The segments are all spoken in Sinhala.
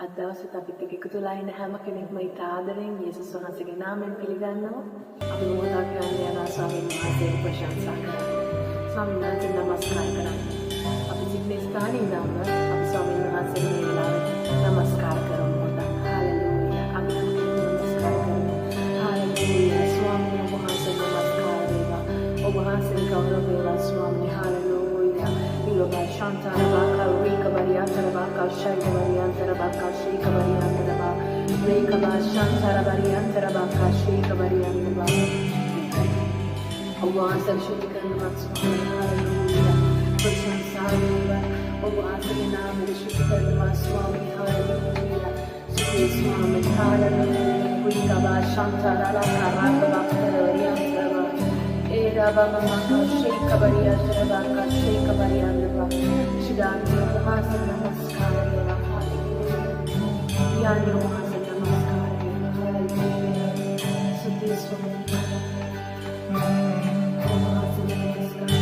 අද දවසේත් අපිත් එක්ක එකතු වෙලා ඉන්න හැම කෙනෙක්ම ඊට ආදරෙන් යේසුස් වහන්සේගේ නාමයෙන් පිළිගන්නවා. අපි මොහොතක් යන යනවා ස්වාමීන් වහන්සේට ප්‍රශංසා කරනවා. ස්වාමීන් වහන්සේට නමස්කාර කරනවා. අපි සිටින ස්ථානයේ ඉඳන්ම අපි ස්වාමීන් වහන්සේට මේ වෙලාවේ නමස්කාර කරමු. හalleluya. අපි නමස්කාර කරමු. හalleluya. ස්වාමීන් වහන්සේ නමස්කාර වේවා. ඔබ වහන්සේ ගෞරව වේවා ස්වාමී. Hallelujah. Iloba shantara baka rika variantara baka shaika variantara baka shika variantara baka rika ba shantara variantara baka shika variantara baka Allah asal syukurkan maksudnya haleluya bersangsara Allah asal nama syukurkan maksudnya haleluya suci suami haleluya rika ba shantara baka raka baka variantara baka Era baba maka shika variantara baka shika variantara baka Shidani Muhasa namaskar vela haleluya Yani Muhasa namaskar vela haleluya Suti swami Muhasa namaskar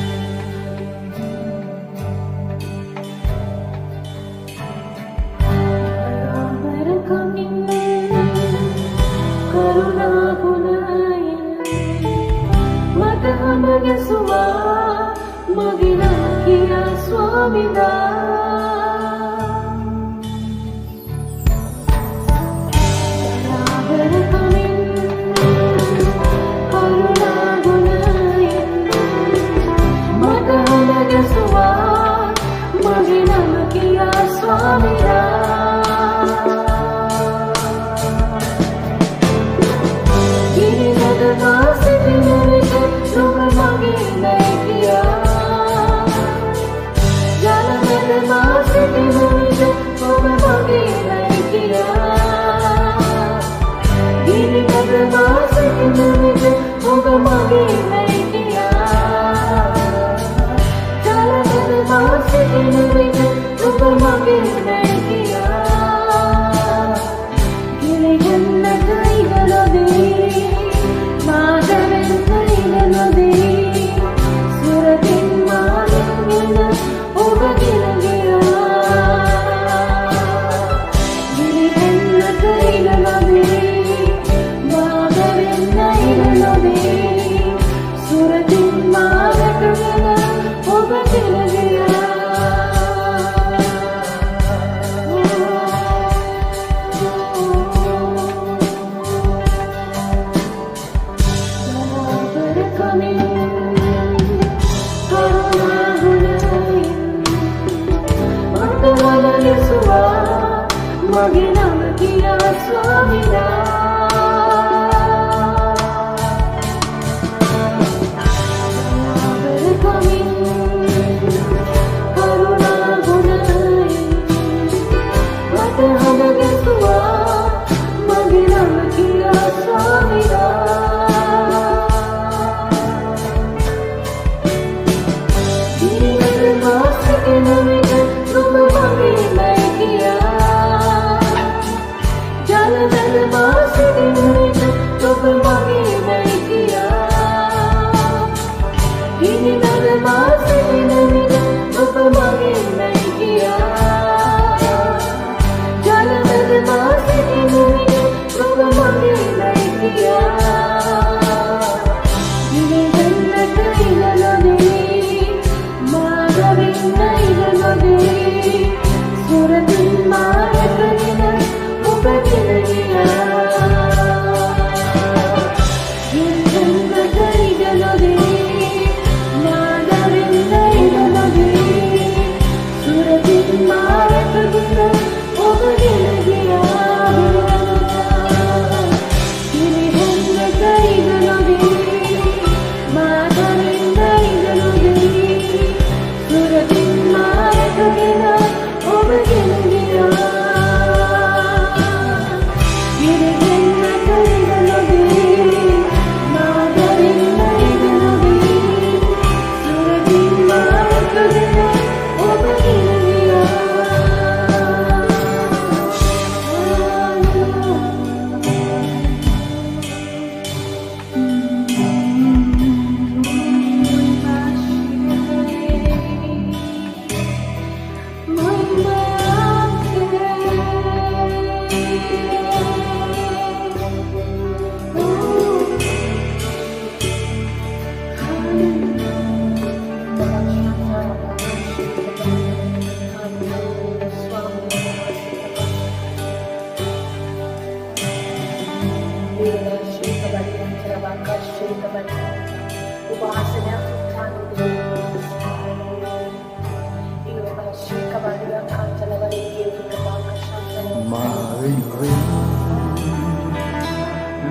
Ramar kamin Karuna gunaya Yesua magina kia swamina Berakamin karuna gunain Magana Yesua magina kia swamina Kini nadamasi dinarike Sumber magi naikia Jalan nadamasi dinarike Sumber magi naikia Kini nadamasi dinarike Sumber magi naikia Jalan nadamasi dinarike Sumber magi naikia Kini jannat igalode Madhavan igalode Suratin malingina Ugagilagira Kini jannat igalode Madhavan igalode Suratin malingina Ugagilagira Magina kia swamina Berakamin karuna gunai Matahana Yesua magina kia swamina Diri nadamasi kinamika Sumber magi naikia Jalan nadamasi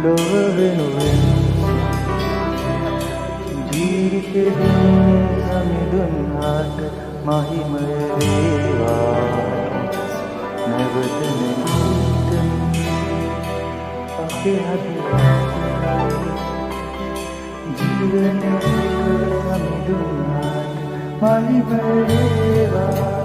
ලොව වෙනුවෙන් ජීවිතේ සමිඳුන්හාට මහිමය වේවා නැවත නැගිටින් අපේ හදවත ජීවිතේ සමිඳුන්හාට මහිමය වේවා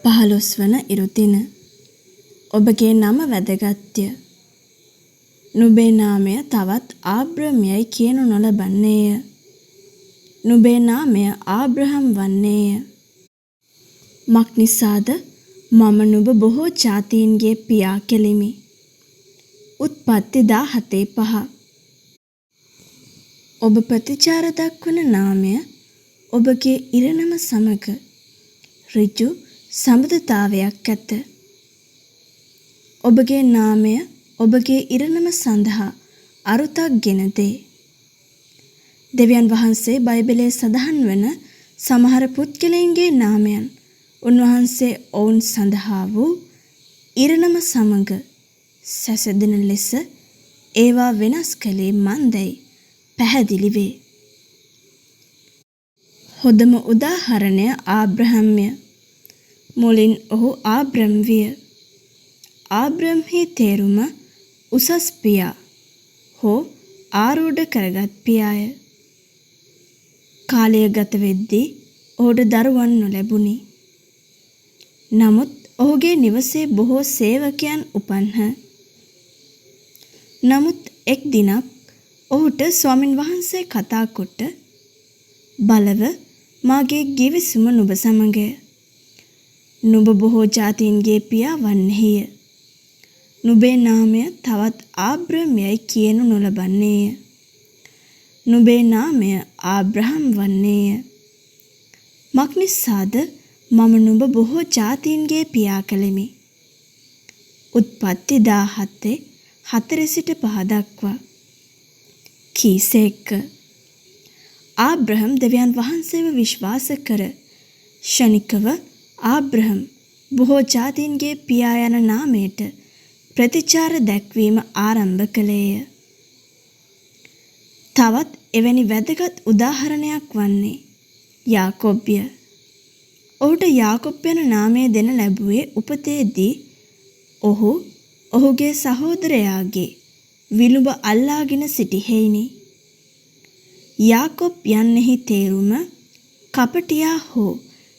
පහළොස්වන ඉරුදින. ඔබගේ නම වැදගත්ය. නුඹේ නාමය තවත් ආබ්‍රහම්යයි කියනු නොලබන්නේය. නුඹේ නාමය ආබ්‍රහම් වන්නේය. මක් නිසාද මම නුඹ බොහෝ ජාතීන්ගේ පියා කෙලිමි. උත්පත්ති 17:5. ඔබ ප්‍රතිචාර දක්වන නාමය ඔබගේ ඉරණම සමග ඍජු සම්බන්ධතාවයක් ඇත. ඔබගේ නාමය ඔබගේ ඉරණම සඳහා අරුතක් ගෙන දේ. දෙවියන් වහන්සේ බයිබලයේ සඳහන් වන සමහර පුද්ගලයන්ගේ නාමයන් උන්වහන්සේ ඔවුන් සඳහා වූ ඉරණම සමග සැසඳෙන ලෙස ඒවා වෙනස් කළේ මන්දැයි පැහැදිලි වේ. හොඳම උදාහරණය ආබ්‍රහම්ය. මුලින් ඔහු ආබ්‍රම් විය. ආබ්‍රම්හි තේරුම උසස් පියා හෝ ආරූඪ කරගත් පියාය. කාලය ගත වෙද්දී ඔහුට දරුවන් නොලැබුණි. නමුත් ඔහුගේ නිවසේ බොහෝ සේවකයන් උපන්හ. නමුත් එක් දිනක් ඔහුට ස්වාමින් වහන්සේ කතා කොට බලව මාගේ ගිවිසුම නුඹ සමගය. නුඹ බොහෝ ජාතීන්ගේ පියා වන්නේය. නුඹේ නාමය තවත් ආබ්‍රහම්යයි කියනු නොලබන්නේය. නුඹේ නාමය ආබ්‍රහම් වන්නේය. මක් නිසාද මම නුඹ බොහෝ ජාතීන්ගේ පියා කළෙමි. උත්පත්ති 17:4-5 දක්වා. කීසේක ආබ්‍රහම් දෙවියන් වහන්සේව විශ්වාස කර ෂණිකව ආබ්‍රහම් බොහෝ ජාතීන්ගේ පියා යන නාමයට ප්‍රතිචාර දැක්වීම ආරම්භ කළේය. තවත් එවැනි වැදගත් උදාහරණයක් වන්නේ යාකොබ්ය. ඔහුට යාකොබ් යන නාමය දෙන ලැබුවේ උපතේදී ඔහු ඔහුගේ සහෝදරයාගේ විලුඹ අල්ලාගෙන සිටි හේිනි. යාකොබ් යන්නෙහි තේරුම කපටියා හෝ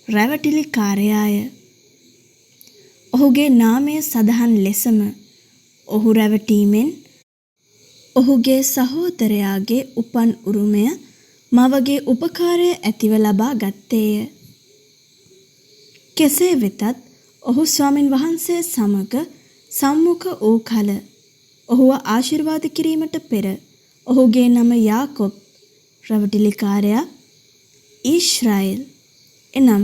රැවටිලිකාරයාය. ඔහුගේ නාමය සඳහන් ලෙසම ඔහු රැවටීමෙන් ඔහුගේ සහෝදරයාගේ උපන් උරුමය මවගේ උපකාරය ඇතිව ලබා ගත්තේය. කෙසේ වෙතත් ඔහු ස්වාමින් වහන්සේ සමග සම්මුඛ වූ කල ඔහුව ආශිර්වාද කිරීමට පෙර ඔහුගේ නම යාකොබ් රැවටිලිකාරයා ඊශ්‍රායෙල් එනම්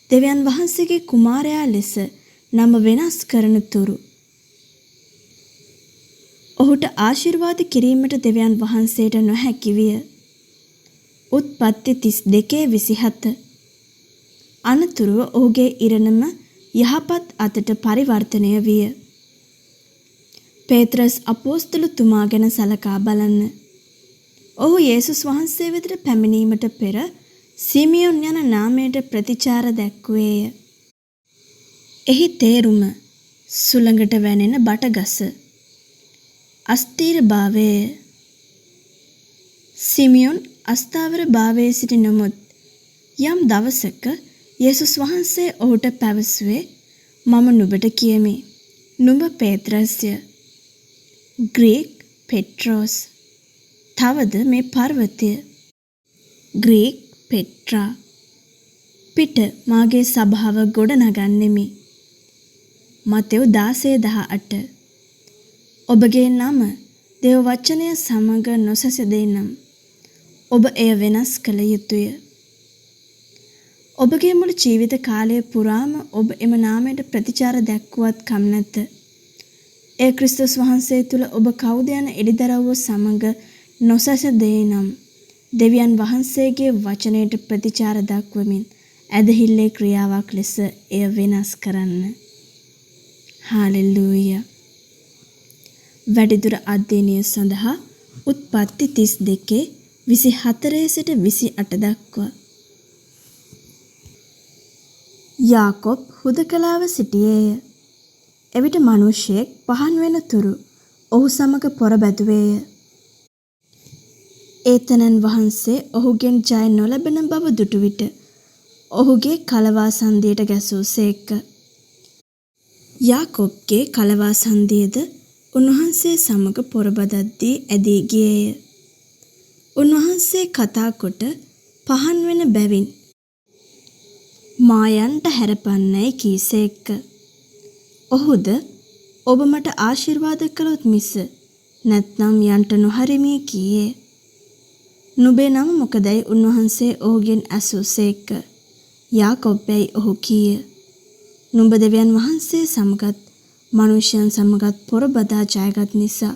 දෙවියන් වහන්සේගේ කුමාරයා ලෙස නම වෙනස් කරන තුරු ඔහුට ආශිර්වාද කිරීමට දෙවියන් වහන්සේට නොහැකි විය. උත්පත්ති 32:27 අනතුරුව ඔහුගේ ඉරණම යහපත් අතට පරිවර්තනය විය. පේත්‍රස් අපෝස්තලතුමා ගැන සලකා බලන්න. ඔහු යේසුස් වහන්සේ වෙතට පැමිණීමට පෙර සිමියොන් යන නාමයට ප්‍රතිචාර දැක්වුවේය. එහි තේරුම සුළඟට වැනෙන බටගස අස්ථීර භාවය. සිමියොන් අස්ථාවර භාවයේ සිටි නමුත් යම් දවසක යේසුස් වහන්සේ ඔහුට පැවසුවේ මම නුඹට කියමි නුඹ පේත්‍රස්ය. ග්‍රීක පෙට්‍රෝස්. තවද මේ පර්වතය ග්‍රීක පෙට්‍රා. පිට මාගේ සභාව ගොඩනගන්නෙමි. මතෙව් 16:18. ඔබගේ නම දේව වචනය සමග නොසැසදේ නම් ඔබ එය වෙනස් කළ යුතුය. ඔබගේ මුළු ජීවිත කාලය පුරාම ඔබ එම නාමයට ප්‍රතිචාර දැක්වුවත් කම් නැත. ඒ ක්‍රිස්තුස් වහන්සේ තුළ ඔබ කවුද යන එළිදරව්ව සමග නොසැසදේ නම් දෙවියන් වහන්සේගේ වචනයට ප්‍රතිචාර දක්වමින් ඇදහිල්ලේ ක්‍රියාවක් ලෙස එය වෙනස් කරන්න. හාලෙලූයා. වැඩිදුර අධ්‍යයනය සඳහා උත්පත්ති 32:24 සිට 28 දක්වා. යාකොබ් හුදකලාව සිටියේය. එවිට මිනිසෙක් පහන් වෙන තුරු ඔහු සමග පොරබැදුවේය. ඒතනන් වහන්සේ ඔහුගෙන් ජය නොලැබෙන බව දුටු විට ඔහුගේ කලවා සන්ධියට ගැසූසේක. යාකොබ්ගේ කලවා සන්ධියද උන්වහන්සේ සමග පොරබදද්දී ඇදී ගියේය. උන්වහන්සේ කතා කොට පහන් වෙන බැවින් මායන්ට හැරපන්නයි කීසේක. ඔහුද ඔබ මට ආශිර්වාද කළොත් මිස නැත්නම් යන්ට නොහරිමි කීයේ. නුඹේ නම මොකදයි උන්වහන්සේ ඔහුගෙන් ඇසූසේක. යාකොබ්යයි ඔහු කීය. නුඹ දෙවියන් වහන්සේ සමගත් මනුෂ්‍යයන් සමගත් පොරබදා ජයගත් නිසා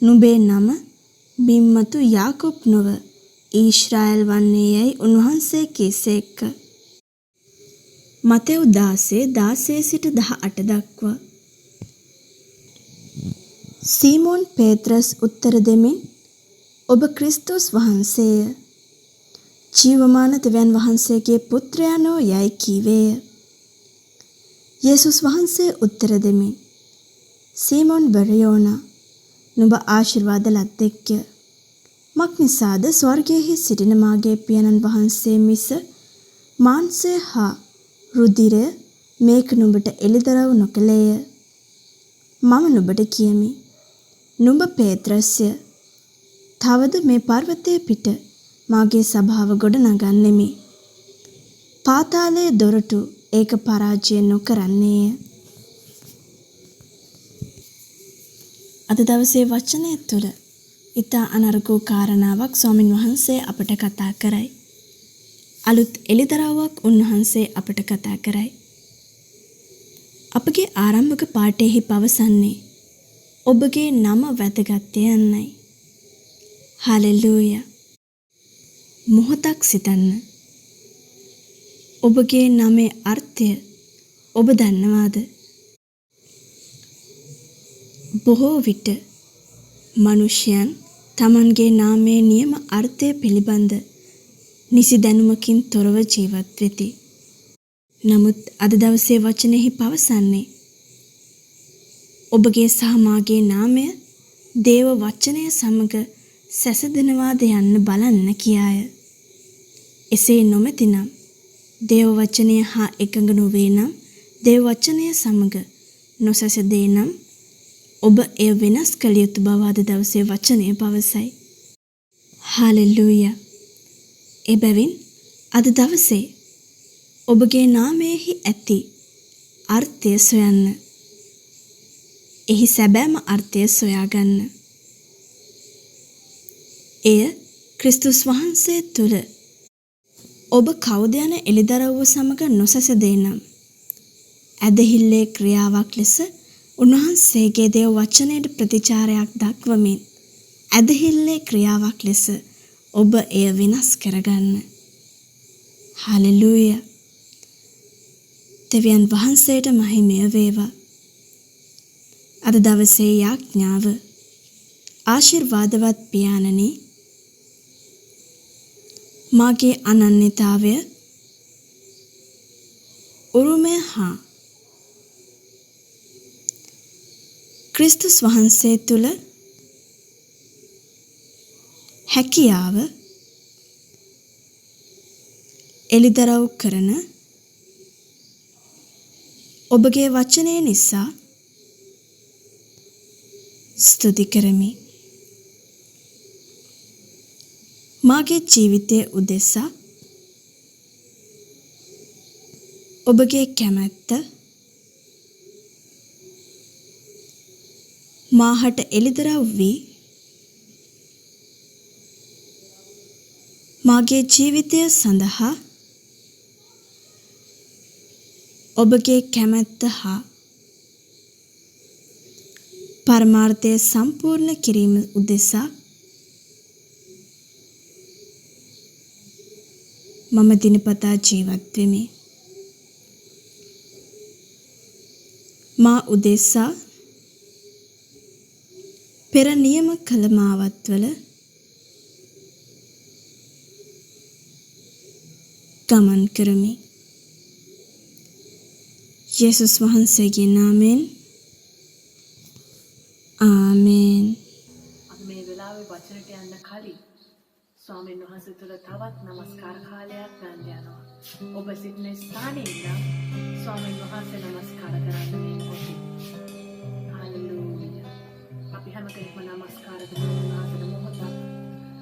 නුඹේ නම බිම්මතු යාකොබ් නොව ඊශ්‍රායෙල් වන්නේ යයි උන්වහන්සේ කීසේක. මතෙව් 16:16 සිට 18 දක්වා. සීමෝන් පේත්‍රස් උත්තර දෙමින් ඔබ ක්‍රිස්තුස් වහන්සේය. ජීවමාන දෙවියන් වහන්සේගේ පුත්‍රයාණෝ යයි කීවේය. යේසුස් වහන්සේ උත්තර දෙමින් සීමෝන් බරයෝනා නුඹ ආශිර්වාද ලද්දෙක්ය. මක් නිසාද ස්වර්ගයේ සිටින මාගේ පියාණන් වහන්සේ මිස මාංශය හා රුධිරය මේක නුඹට එළිදරව් නොකළේය. මම නුඹට කියමි නුඹ පේත්‍රස්ය. තවද මේ පර්වතයේ පිට මාගේ සභාව ගොඩනගන්නෙමි. පාතාලයේ දොරටු ඒක පරාජය නොකරන්නේය. අද දවසේ වචනය තුළ ඉතා අනර්ගෝ කාරණාවක් ස්වාමින් වහන්සේ අපට කතා කරයි. අලුත් එළිදරව්වක් උන්වහන්සේ අපට කතා කරයි. අපගේ ආරම්භක පාඨයෙහි පවසන්නේ ඔබගේ නම වැදගත් යන්නයි. හලෙලූයා. මොහොතක් සිතන්න. ඔබගේ නමේ අර්ථය ඔබ දන්නවාද? බොහෝ විට මනුෂ්‍යයන් තමන්ගේ නාමයේ නියම අර්ථය පිළිබඳ නිසි දැනුමකින් තොරව ජීවත් වෙති. නමුත් අද දවසේ වචනයෙහි පවසන්නේ ඔබගේ සහ මාගේ නාමය දේව වචනය සමග සැසඳෙනවාද යන්න බලන්න කියාය. එසේ නොමැතිනම් දේව වචනය හා එකඟ නොවේ නම් දේව වචනය සමග නොසැසඳේ නම් ඔබ එය වෙනස් කළ යුතු බව අද දවසේ වචනය පවසයි. හාලෙලූයා. එබැවින් අද දවසේ ඔබගේ නාමයෙහි ඇති අර්ථය සොයන්න. එහි සැබෑම අර්ථය සොයාගන්න. එය ක්‍රිස්තුස් වහන්සේ තුළ ඔබ කවුද යන එළිදරව්ව සමග නොසැසඳේ නම් ඇදහිල්ලේ ක්‍රියාවක් ලෙස උන්වහන්සේගේ දේව වචනයට ප්‍රතිචාරයක් දක්වමින් ඇදහිල්ලේ ක්‍රියාවක් ලෙස ඔබ එය වෙනස් කරගන්න. හාලෙලූයා. දෙවියන් වහන්සේට මහිමය වේවා. අද දවසේ යාඥාව ආශිර්වාදවත් පියාණනි, මාගේ අනන්‍යතාවය, උරුමය හා ක්‍රිස්තුස් වහන්සේ තුළ හැකියාව එළිදරව් කරන ඔබගේ වචනය නිසා ස්තුති කරමි. මාගේ ජීවිතයේ උදෙසා ඔබගේ කැමැත්ත මාහට එළිදරව් වී මාගේ ජීවිතය සඳහා ඔබගේ කැමැත්ත හා පරමාර්ථය සම්පූර්ණ කිරීම උදෙසා මම දිනපතා ජීවත් වෙමි. මා උදෙසා පෙර නියම කළ මාවත්වල ගමන් කරමි. යේසුස් වහන්සේගේ නාමයෙන් ආමේන්. අපි මේ වෙලාවේ වචනට යන්න කලින් ස්වාමීන් වහන්සේ තුළ තවත් නමස්කාර කාලයක් ගන්න යනවා. ඔබ සිටින ස්ථානයේ ඉඳන් ස්වාමීන් වහන්සේ නමස්කාර කරන්න මේ මොහොතේ. හාලෙලූයා. අපි හැම කෙනෙක්ම නමස්කාර කරනවා ආසන මොහොතක්.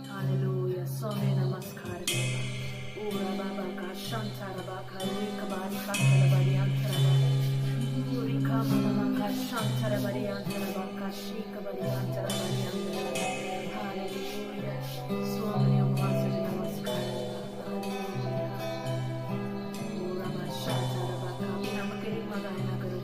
හාලෙලූයා. ස්වාමීන් නමස්කාර කරනවා. ඌරා බබා කාෂන්තර බා කරුණික බාරි කන්තර බරි අන්තරබා. ඌරිකා මම කාෂන්තර බරි අන්තරබා කාශීක බරි අන්තරබා. හාලෙලූයා. ස්වාමීන් වහන්සේට නමස්කාර කරනවා. ඌරා මාෂාතර බා අපි හැම කෙනෙක්ම ගායනා කරමු.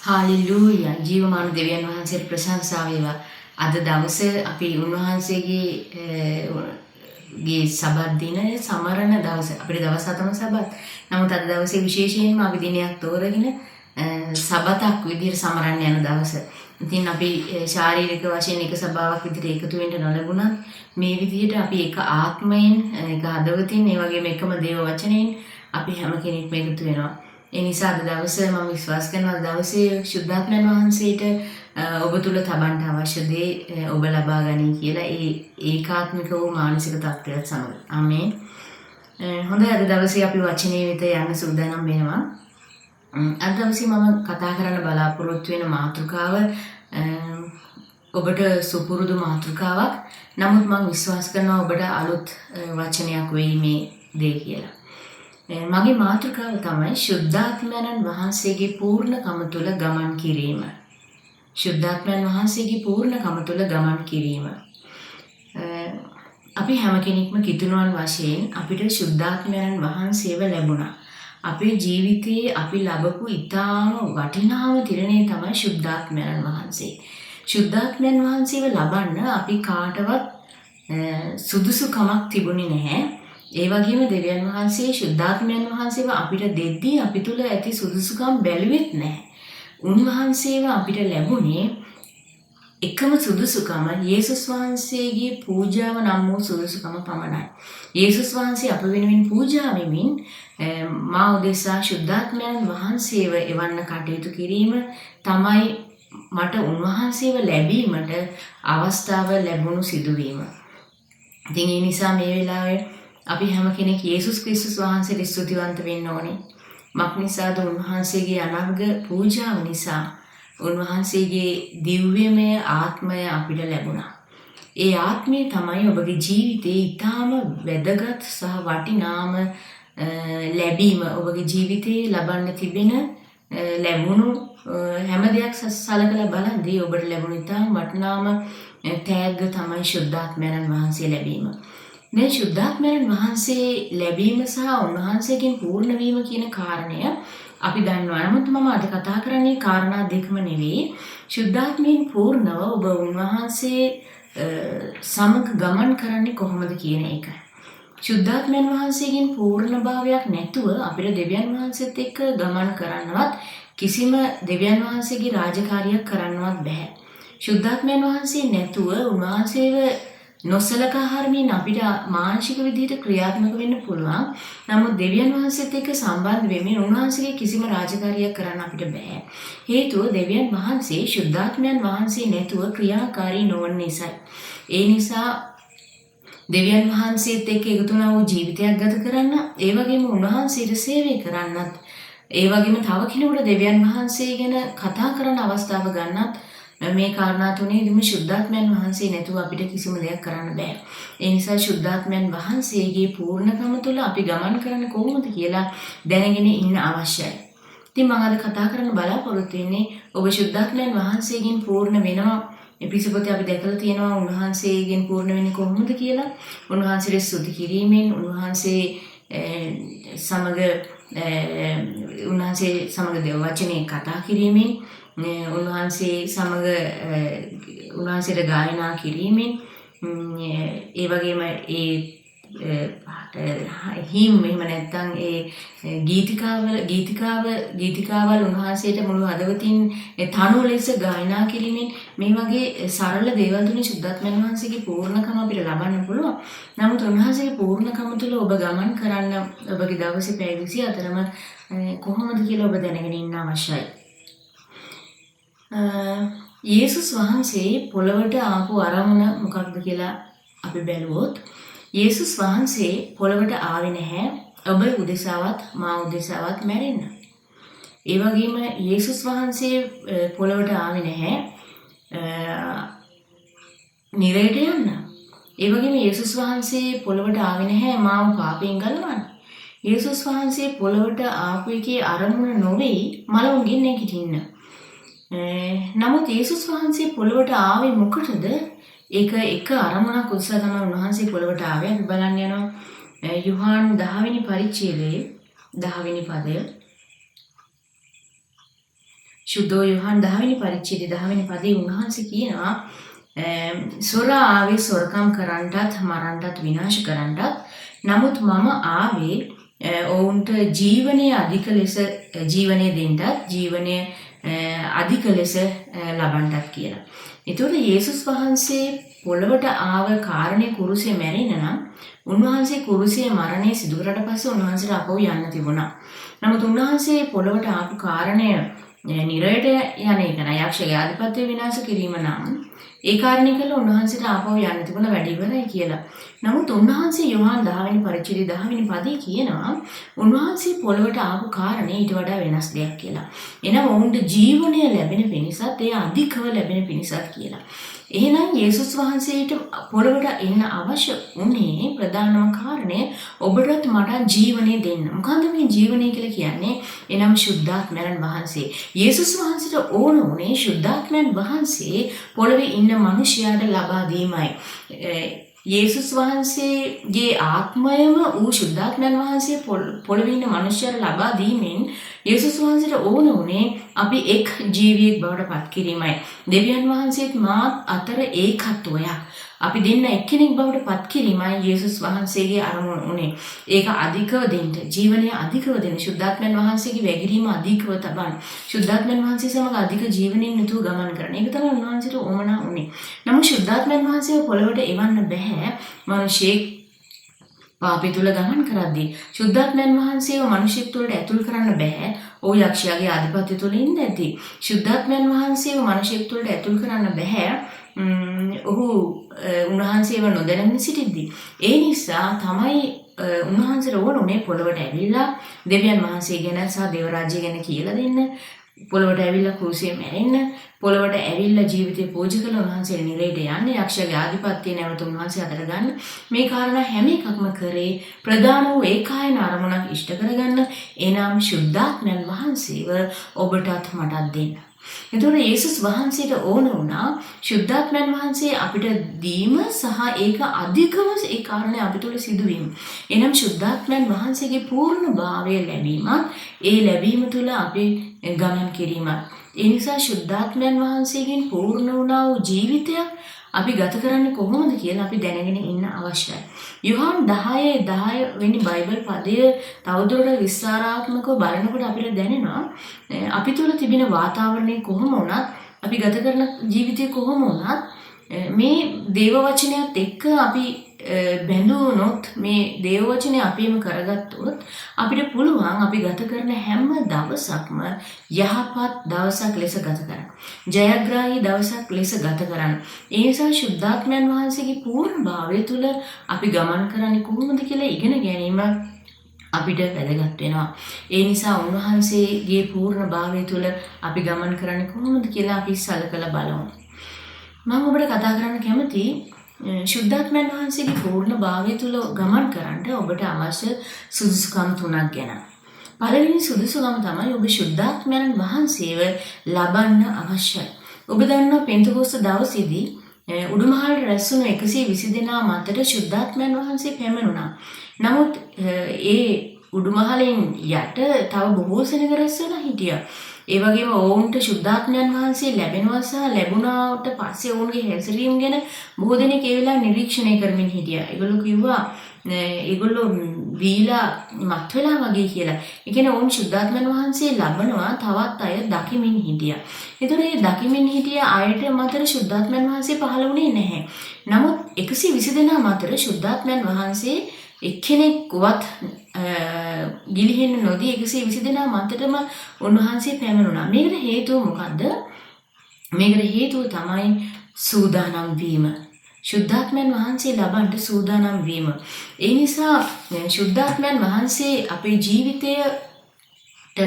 හාලෙලූයා ජීවමාන දෙවියන් වහන්සේට ප්‍රශංසා වේවා. අද දවසේ අපි උන්වහන්සේගේ සබත් දිනය සමරන දවස. අපේ දවස් 7ම සබත්. නමුත් අද දවසේ විශේෂයෙන්ම අපි දිනයක් තෝරගෙන සබතක් විදිහට සමරන්න යන දවස. ඉතින් අපි ශාරීරික වශයෙන් එක සබාවක් විදිහට එකතු වෙන්න නොලැබුණත් මේ විදිහට අපි එක ආත්මයෙන් එක හදවතින් ඒ වගේම එකම දේව වචනයෙන් අපි හැම කෙනෙක්ම එකතු වෙනවා. ඒ නිසා අද දවසේ මම විශ්වාස කරනවා අද දවසේ ශුද්ධාත්මයන් වහන්සේට ඔබ තුල තබන්න අවශ්‍ය දේ ඔබ ලබා ගනී කියලා ඒ ඒකාත්මික වූ මානසික තත්ත්වයක් සමග. ආමේන්. හොඳයි අද දවසේ අපි වචනේ වෙත යන්න සූදානම් වෙනවා. අද දවසේ මම කතා කරන්න බලාපොරොත්තු වෙන මාතෘකාව ඔබට සුපුරුදු මාතෘකාවක්. නමුත් මම විශ්වාස කරනවා ඔබට අලුත් වචනයක් වෙයි මේ දේ කියලා. මගේ මාතෘකාව තමයි ශුද්ධාත්මයන් වහන්සේගේ පූර්ණකම තුළ ගමන් කිරීම. ශුද්ධාත්මයන් වහන්සේගේ පූර්ණකම තුළ ගමන් කිරීම. අපි හැම කෙනෙක්ම කිතුණුවන් වශයෙන් අපිට ශුද්ධාත්මයන් වහන්සේව ලැබුණා. අපේ ජීවිතයේ අපි ලැබපු ඊටාම වටිනාම තිරණේ තමයි ශුද්ධාත්මයන් වහන්සේ. ශුද්ධාත්මයන් වහන්සේව ලබන්න අපි කාටවත් සුදුසුකමක් තිබුණේ නැහැ. ඒ වගේම දෙවියන් වහන්සේ ශුද්ධාත්මයන් වහන්සේව අපිට දෙද්දී අපි තුල ඇති සුදුසුකම් බැලුවෙත් නැහැ. උන්වහන්සේව අපිට ලැබුණේ එකම සුදුසුකම යේසුස් වහන්සේගේ පූජාව නම් වූ සුදුසුකම පමණයි. යේසුස් වහන්සේ අප වෙනුවෙන් පූජා වෙමින් මා උදෙසා ශුද්ධාත්මයන් වහන්සේව එවන්න කටයුතු කිරීම තමයි මට උන්වහන්සේව ලැබීමට අවස්ථාව ලැබුණු සිදුවීම. ඉතින් ඒ නිසා මේ වෙලාවේ අපි හැම කෙනෙක් යේසුස් ක්‍රිස්තුස් වහන්සේට ස්තුතිවන්ත වෙන්න ඕනේ. මක් නිසාද උන්වහන්සේගේ අනර්ග පූජාව නිසා උන්වහන්සේගේ දිව්‍යමය ආත්මය අපිට ලැබුණා. ඒ ආත්මය තමයි ඔබගේ ජීවිතේ ඊටාම වැදගත් සහ වටිනාම ලැබීම. ඔබගේ ජීවිතේ ලබන්න තිබෙන ලැබුණු හැම දෙයක් සලකලා බලද්දී ඔබට ලැබුණු ඊටාම වටිනාම තෑග්ග තමයි ශුද්ධාත්මයන් වහන්සේ ලැබීම. මේ ශුද්ධාත්මයන් වහන්සේ ලැබීම සහ උන්වහන්සේගෙන් පූර්ණ වීම කියන කාරණය අපි දන්නවා. නමුත් මම අද කතා කරන්නේ කාරණා දෙකම නෙවෙයි. ශුද්ධාත්මයෙන් පූර්ණව ඔබ උන්වහන්සේ සමග ගමන් කරන්නේ කොහොමද කියන එක. ශුද්ධාත්මයන් වහන්සේගෙන් පූර්ණභාවයක් නැතුව අපිට දෙවියන් වහන්සේත් එක්ක ගමන් කරන්නවත් කිසිම දෙවියන් වහන්සේගේ රාජකාරියක් කරන්නවත් බෑ. ශුද්ධාත්මයන් වහන්සේ නැතුව උන්වහන්සේව නොසලකා හරින්න අපිට මානසික විදිහට ක්‍රියාත්මක වෙන්න පුළුවන්. නමුත් දෙවියන් වහන්සේත් එක්ක සම්බන්ධ වෙමින් උන්වහන්සේගේ කිසිම රාජකාරියක් කරන්න අපිට බෑ. හේතුව දෙවියන් වහන්සේ ශුද්ධාත්මයන් වහන්සේ නැතුව ක්‍රියාකාරී නොවන නිසායි. ඒ නිසා දෙවියන් වහන්සේත් එක්ක එකතු වූ ජීවිතයක් ගත කරන්න, ඒ වගේම උන්වහන්සේට සේවය කරන්නත්, ඒ වගේම තව කෙනෙකුට දෙවියන් වහන්සේ ගැන කතා කරන්න අවස්ථාව ගන්නත් මේ කාරණා තුනේදීම ශුද්ධාත්මයන් වහන්සේ නැතුව අපිට කිසිම දෙයක් කරන්න බෑ. ඒ නිසා ශුද්ධාත්මයන් වහන්සේගේ පූර්ණකම තුළ අපි ගමන් කරන්න කොහොමද කියලා දැනගෙන ඉන්න අවශ්‍යයි. ඉතින් මම අද කතා කරන්න බලාපොරොත්තු වෙන්නේ ඔබ ශුද්ධාත්මයන් වහන්සේගෙන් පූර්ණ වෙනවා. එපිසෝඩේ අපි දැකලා තියෙනවා උන්වහන්සේගෙන් පූර්ණ වෙන්නේ කොහොමද කියලා. උන්වහන්සේට ස්තුති කිරීමෙන්, උන්වහන්සේ සමග දේව වචනේ කතා කිරීමෙන්, උන්වහන්සේ සමග උන්වහන්සේට ගායනා කිරීමෙන්, ඒ වගේම ඒ හිම් එහෙම නැත්නම් ඒ ගීතිකාවල් උන්වහන්සේට මුළු හදවතින් තනුව ලෙස ගායනා කිරීමෙන් මේ වගේ සරල දේවල් තුලින් ශුද්ධාත්මයන් වහන්සේගේ පූර්ණකම අපිට ලබන්න පුළුවන්. නමුත් උන්වහන්සේගේ පූර්ණකම තුළ ඔබ ගමන් කරන්න ඔබගේ දවසේ පැය 24ම කොහොමද කියලා ඔබ දැනගෙන ඉන්න අවශ්‍යයි. යේසුස් වහන්සේ පොළවට ආපු අරමුණ මොකක්ද කියලා අපි බැලුවොත් යේසුස් වහන්සේ පොළවට ආවේ නැහැ ඔබ උදෙසාවත් මා උදෙසාවත් මැරෙන්න. ඒ වගේම යේසුස් වහන්සේ පොළවට ආවේ නැහැ නිරයට යන්න. ඒ වගේම යේසුස් වහන්සේ පොළවට ආවේ නැහැ මාව පාපයෙන් ගලවන්න. යේසුස් වහන්සේ පොළවට ආපු එකේ අරමුණ නොවේයි මලවුන්ගෙන් නැගිටින්න. නමුත් යේසුස් වහන්සේ පොළවට ආවේ මොකටද? ඒක එක අරමුණක් උදෙසා තමයි උන්වහන්සේ පොළවට ආවේ. අපි බලන්න යනවා යොහාන් 10 වෙනි පරිච්ඡේදයේ 10 වෙනි පදය. සුද්ධෝ යොහාන් 10 වෙනි පරිච්ඡේදයේ 10 වෙනි පදයේ උන්වහන්සේ කියනවා සොරා ආවේ සොරකම් කරන්නටත් මරන්නටත් විනාශ කරන්නටත්. නමුත් මම ආවේ ඔවුන්ට ජීවනයේ අධික ලෙස ජීවනය දෙන්නටත් ජීවනය අධික ලෙස ලබන්නටත් කියලා. ඒතකොට යේසුස් වහන්සේ පොළවට ආව කාරණේ කුරුසේ මැරෙන්න නම් උන්වහන්සේ කුරුසේ මරණය සිදු කරලා පස්සේ උන්වහන්සේට අපව යන්න තිබුණා. නමුත් උන්වහන්සේ පොළවට ආපු කාරණය නිරයට යන එක නෑ යක්ෂයාගේ ආධිපත්‍ය විනාශ කිරීම නම් ඒ කාරණේ කළ උන්වහන්සේට ආපහු යන්න තිබුණ වැඩි ඉවරයි කියලා. නමුත් උන්වහන්සේ යොහාන් 10 වෙනි පරිච්ඡේදයේ 10 වෙනි පදේ කියනවා උන්වහන්සේ පොළවට ආපු කාරණේ ඊට වඩා වෙනස් දෙයක් කියලා. එනම් ඔවුන්ට ජීවනය ලැබෙන පිණිසත් ඒ අධිකව ලැබෙන පිණිසත් කියලා. එහෙනම් යේසුස් වහන්සේට පොළවට එන්න අවශ්‍ය වුණේ ප්‍රධානම කාරණය ඔබටත් මට ජීවනය දෙන්න. මොකද්ද මේ ජීවනය කියලා කියන්නේ? එනම් ශුද්ධාත්මයන් වහන්සේ. යේසුස් වහන්සේට ඕන වුණේ ශුද්ධාත්මයන් වහන්සේ පොළවේ ඉන්න මිනිසයාට ලබා දීමයි. යේසුස් වහන්සේගේ ආත්මයම ඌ ශුද්ධාත්මයන් වහන්සේ පොළවේ ඉන්න මිනිසයාට ලබා දීමෙන් යේසුස් වහන්සේට ඕන වුණේ අපි එක් ජීවියෙක් බවට පත් කිරීමයි. දෙවියන් වහන්සේත් මාත් අතර ඒකත්වයක්. අපි දෙන්න එක්කෙනෙක් බවට පත් කිරීමයි යේසුස් වහන්සේගේ අරමුණ උනේ. ඒක අධිකව දෙන්න, ජීවනය අධිකව දෙන්න, ශුද්ධාත්මයන් වහන්සේගේ වැගිරීම අධිකව තබන්න. ශුද්ධාත්මයන් වහන්සේ සමග අධික ජීවණයෙන් යුතුව ගමන් කරන. ඒක තමයි උන්වහන්සේට ඕමනා උනේ. නමුත් ශුද්ධාත්මයන් වහන්සේව පොළවට එවන්න බෑ. මිනිසෙක් පාපය තුල ගමන් කරද්දී ශුද්ධාත්මයන් වහන්සේව මිනිසෙක් තුළට ඇතුල් කරන්න බෑ. ඔය යක්ෂයාගේ ආධිපත්‍ය තුල ඉඳද්දී ශුද්ධාත්මයන් වහන්සේව මිනිසෙක් තුළට ඇතුල් කරන්න බෑ. ඔහු උන්වහන්සේව නොදැනගෙන සිටිද්දී. ඒ නිසා තමයි උන්වහන්සේට ඕන උනේ පොළවට ඇවිල්ලා දෙවියන් වහන්සේ ගැන සහ දේව රාජ්‍ය ගැන කියලා දෙන්න. පොළවට ඇවිල්ලා කුරුසියේ මැරෙන්න. පොළවට ඇවිල්ලා ජීවිතේ පූජා කළ උන්වහන්සේ නිරේට යන්නේ. යක්ෂයාගේ ආධිපත්‍ය නැවත උන්වහන්සේ අතට ගන්න. මේ කාරණා හැම එකක්ම කරේ ප්‍රධාන වූ ඒකායන අරමුණක් ඉෂ්ට කරගන්න. එනම් ශුද්ධාත්මයන් වහන්සේව ඔබටත් මටත් දෙන්න. එතකොට යේසුස් වහන්සේට ඕන වුණා ශුද්ධාත්මයන් වහන්සේ අපිට දීම සහ ඒක අධිකව ඒ කාරණේ අපි තුළ සිදුවීම. එනම් ශුද්ධාත්මයන් වහන්සේගේ පූර්ණ භාවය ලැබීමත් ඒ ලැබීම තුළ අපි ගමන් කිරීමත්. ඒ නිසා ශුද්ධාත්මයන් වහන්සේගෙන් පූර්ණ වුණා වූ ජීවිතයක් අපි ගත කරන්නේ කොහොමද කියලා අපි දැනගෙන ඉන්න අවශ්‍යයි. යොහාන් 10 වෙනි බයිබල් පදය තවදුරටත් විස්තරාත්මකව බලනකොට අපිට දැනෙනවා අපි තුළ තිබෙන වාතාවරණය කොහොම වුණත් අපි ගත කරන ජීවිතය කොහොම වුණත් මේ දේව වචනයත් එක්ක අපි බැඳුනොත් මේ දේව වචනේ අපිම කරගත්තොත් අපිට පුළුවන් අපි ගත කරන හැම දවසක්ම යහපත් දවසක් ලෙස ගත කරන්න. ජයග්‍රාහී දවසක් ලෙස ගත කරන්න. ඒ නිසා ශුද්ධාත්මයන් වහන්සේගේ පූර්ණ භාවය තුළ අපි ගමන් කරන්නේ කොහොමද කියලා ඉගෙන ගැනීම අපිට වැදගත් වෙනවා. ඒ නිසා උන්වහන්සේගේ පූර්ණ භාවය තුළ අපි ගමන් කරන්නේ කොහොමද කියලා අපි සලකලා බලමු. මම ඔබට කතා කරන්න කැමතියි ශුද්ධාත්මයන් වහන්සේගේ පූර්ණ භාවය තුළ ගමන් කරන්න ඔබට අවශ්‍ය සුදුසුකම් 3ක් ගැන. පළවෙනි සුදුසුකම තමයි ඔබ ශුද්ධාත්මයන් වහන්සේව ලබන්න අවශ්‍යයි. ඔබ දන්නවා පෙන්තකොස්ත දවසේදී උඩුමහල් රැස්වුණු 120 දෙනා මතට ශුද්ධාත්මයන් වහන්සේ පැමිණුණා. නමුත් ඒ උඩුමහලෙන් යට තව බොහෝ සෙනඟ රැස් වෙලා හිටියා. ඒ වගේම ඔවුන්ට ශුද්ධාත්මයන් වහන්සේ ලැබෙනවා සහ ලැබුණාට පස්සේ ඔවුන්ගේ හැසිරීම ගැන බොහෝ දෙනෙක් ඒ වෙලාව නිරීක්ෂණය කරමින් හිටියා. ඒගොල්ලෝ කිව්වා ඒගොල්ලෝ වීලා මත් වෙලා වගේ කියලා. ඒ කියන්නේ ඔවුන් ශුද්ධාත්මයන් වහන්සේ ලබනවා තවත් අය දකිමින් හිටියා. ඒතර මේ දකිමින් හිටිය අයට මතර ශුද්ධාත්මයන් වහන්සේ පහළ වුණේ නැහැ. නමුත් 120 දෙනා මතර ශුද්ධාත්මයන් වහන්සේ එක්කෙනෙක්වත් ගිලිහෙන්න නොදී 120 දෙනා මතටම උන්වහන්සේ පැමිණුණා. මේකට හේතුව මොකද්ද? මේකට හේතුව තමයි සූදානම් වීම. ශුද්ධාත්මයන් වහන්සේ ලබන්න සූදානම් වීම. ඒ නිසා ශුද්ධාත්මයන් වහන්සේ අපේ ජීවිතයට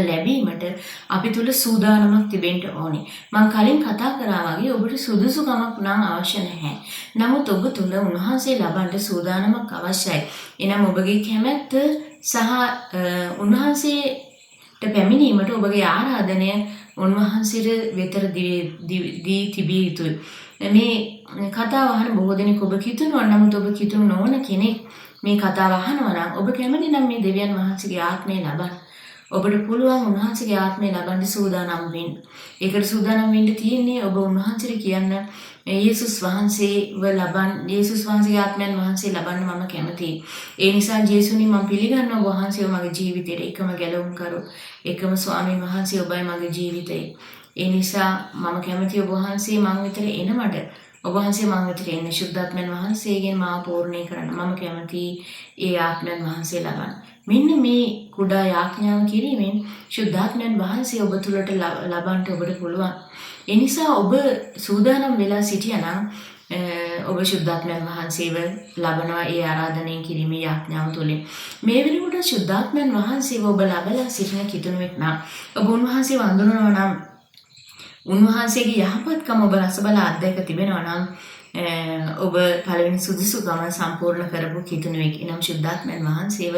ලැබීමට අපි තුල සූදානමක් තිබෙන්න ඕනේ. මම කලින් කතා කරා වගේ ඔබට සුදුසුකමක් නම් අවශ්‍ය නැහැ. නමුත් ඔබ තුල උන්වහන්සේ ලබන්න සූදානමක් අවශ්‍යයි. එනම් ඔබගේ කැමැත්ත සහ උන්වහන්සේට පැමිණීමට ඔබගේ ආරාධනය උන්වහන්සේට වෙතර දී තිබිය යුතුයි. මේ කතාව අහන බොහෝ දෙනෙක් ඔබ කිතුනවා. නමුත් ඔබ කිතුණු නොවන කෙනෙක් මේ කතාව අහනවා නම් ඔබ කැමති නම් මේ දෙවියන් වහන්සේගේ ආත්මය ලබන්න. ඔබට පුළුවන් උන්වහන්සේගේ ආත්මය ලබන්න සූදානම් වෙන්න. ඒකට සූදානම් වෙන්න තියෙන්නේ ඔබ උන්වහන්සේට කියන්න යේසුස් වහන්සේව ලබන්න, යේසුස් වහන්සේගේ ආත්මයන් වහන්සේ ලබන්න මම කැමතියි. ඒ නිසා ජේසුනි මම පිළිගන්නවා ඔබ වහන්සේව මගේ ජීවිතේට එකම ගැලවුම් කරු. එකම ස්වාමීන් වහන්සේ ඔබයි මගේ ජීවිතේ. ඒ නිසා මම කැමතියි ඔබ වහන්සේ මං විතර එනමඩ. ඔබ වහන්සේ මං විතර එන්න ශුද්ධාත්මයන් වහන්සේගෙන් මාව පූර්ණේ කරන්න. මම කැමතියි ඒ ආත්මයන් වහන්සේ ලබන්න. මෙන්න මේ කුඩා යාඥාව කිරීමෙන් ශුද්ධාත්මයන් වහන්සේ ඔබ තුළට ලබන්න ඔබට පුළුවන්. ඒ නිසා ඔබ සූදානම් වෙලා සිටියානම් ඔබ ශුද්ධාත්මයන් වහන්සේව ලබනවා ඒ ආරාධනය කිරීමේ යාඥාව තුළින්. මේ වෙනකොට ශුද්ධාත්මයන් වහන්සේව ඔබ ලබලා සිටින කිතුණුවෙක් නම් ඔබ උන්වහන්සේව අඳුනනවා නම් උන්වහන්සේගේ යහපත්කම ඔබ රසබලා අත්දැක තිබෙනවා නම් ඔබ පළවෙනි සුදුසුකම සම්පූර්ණ කරපු කිතුණුවෙක්. එනම් ශුද්ධාත්මයන් වහන්සේව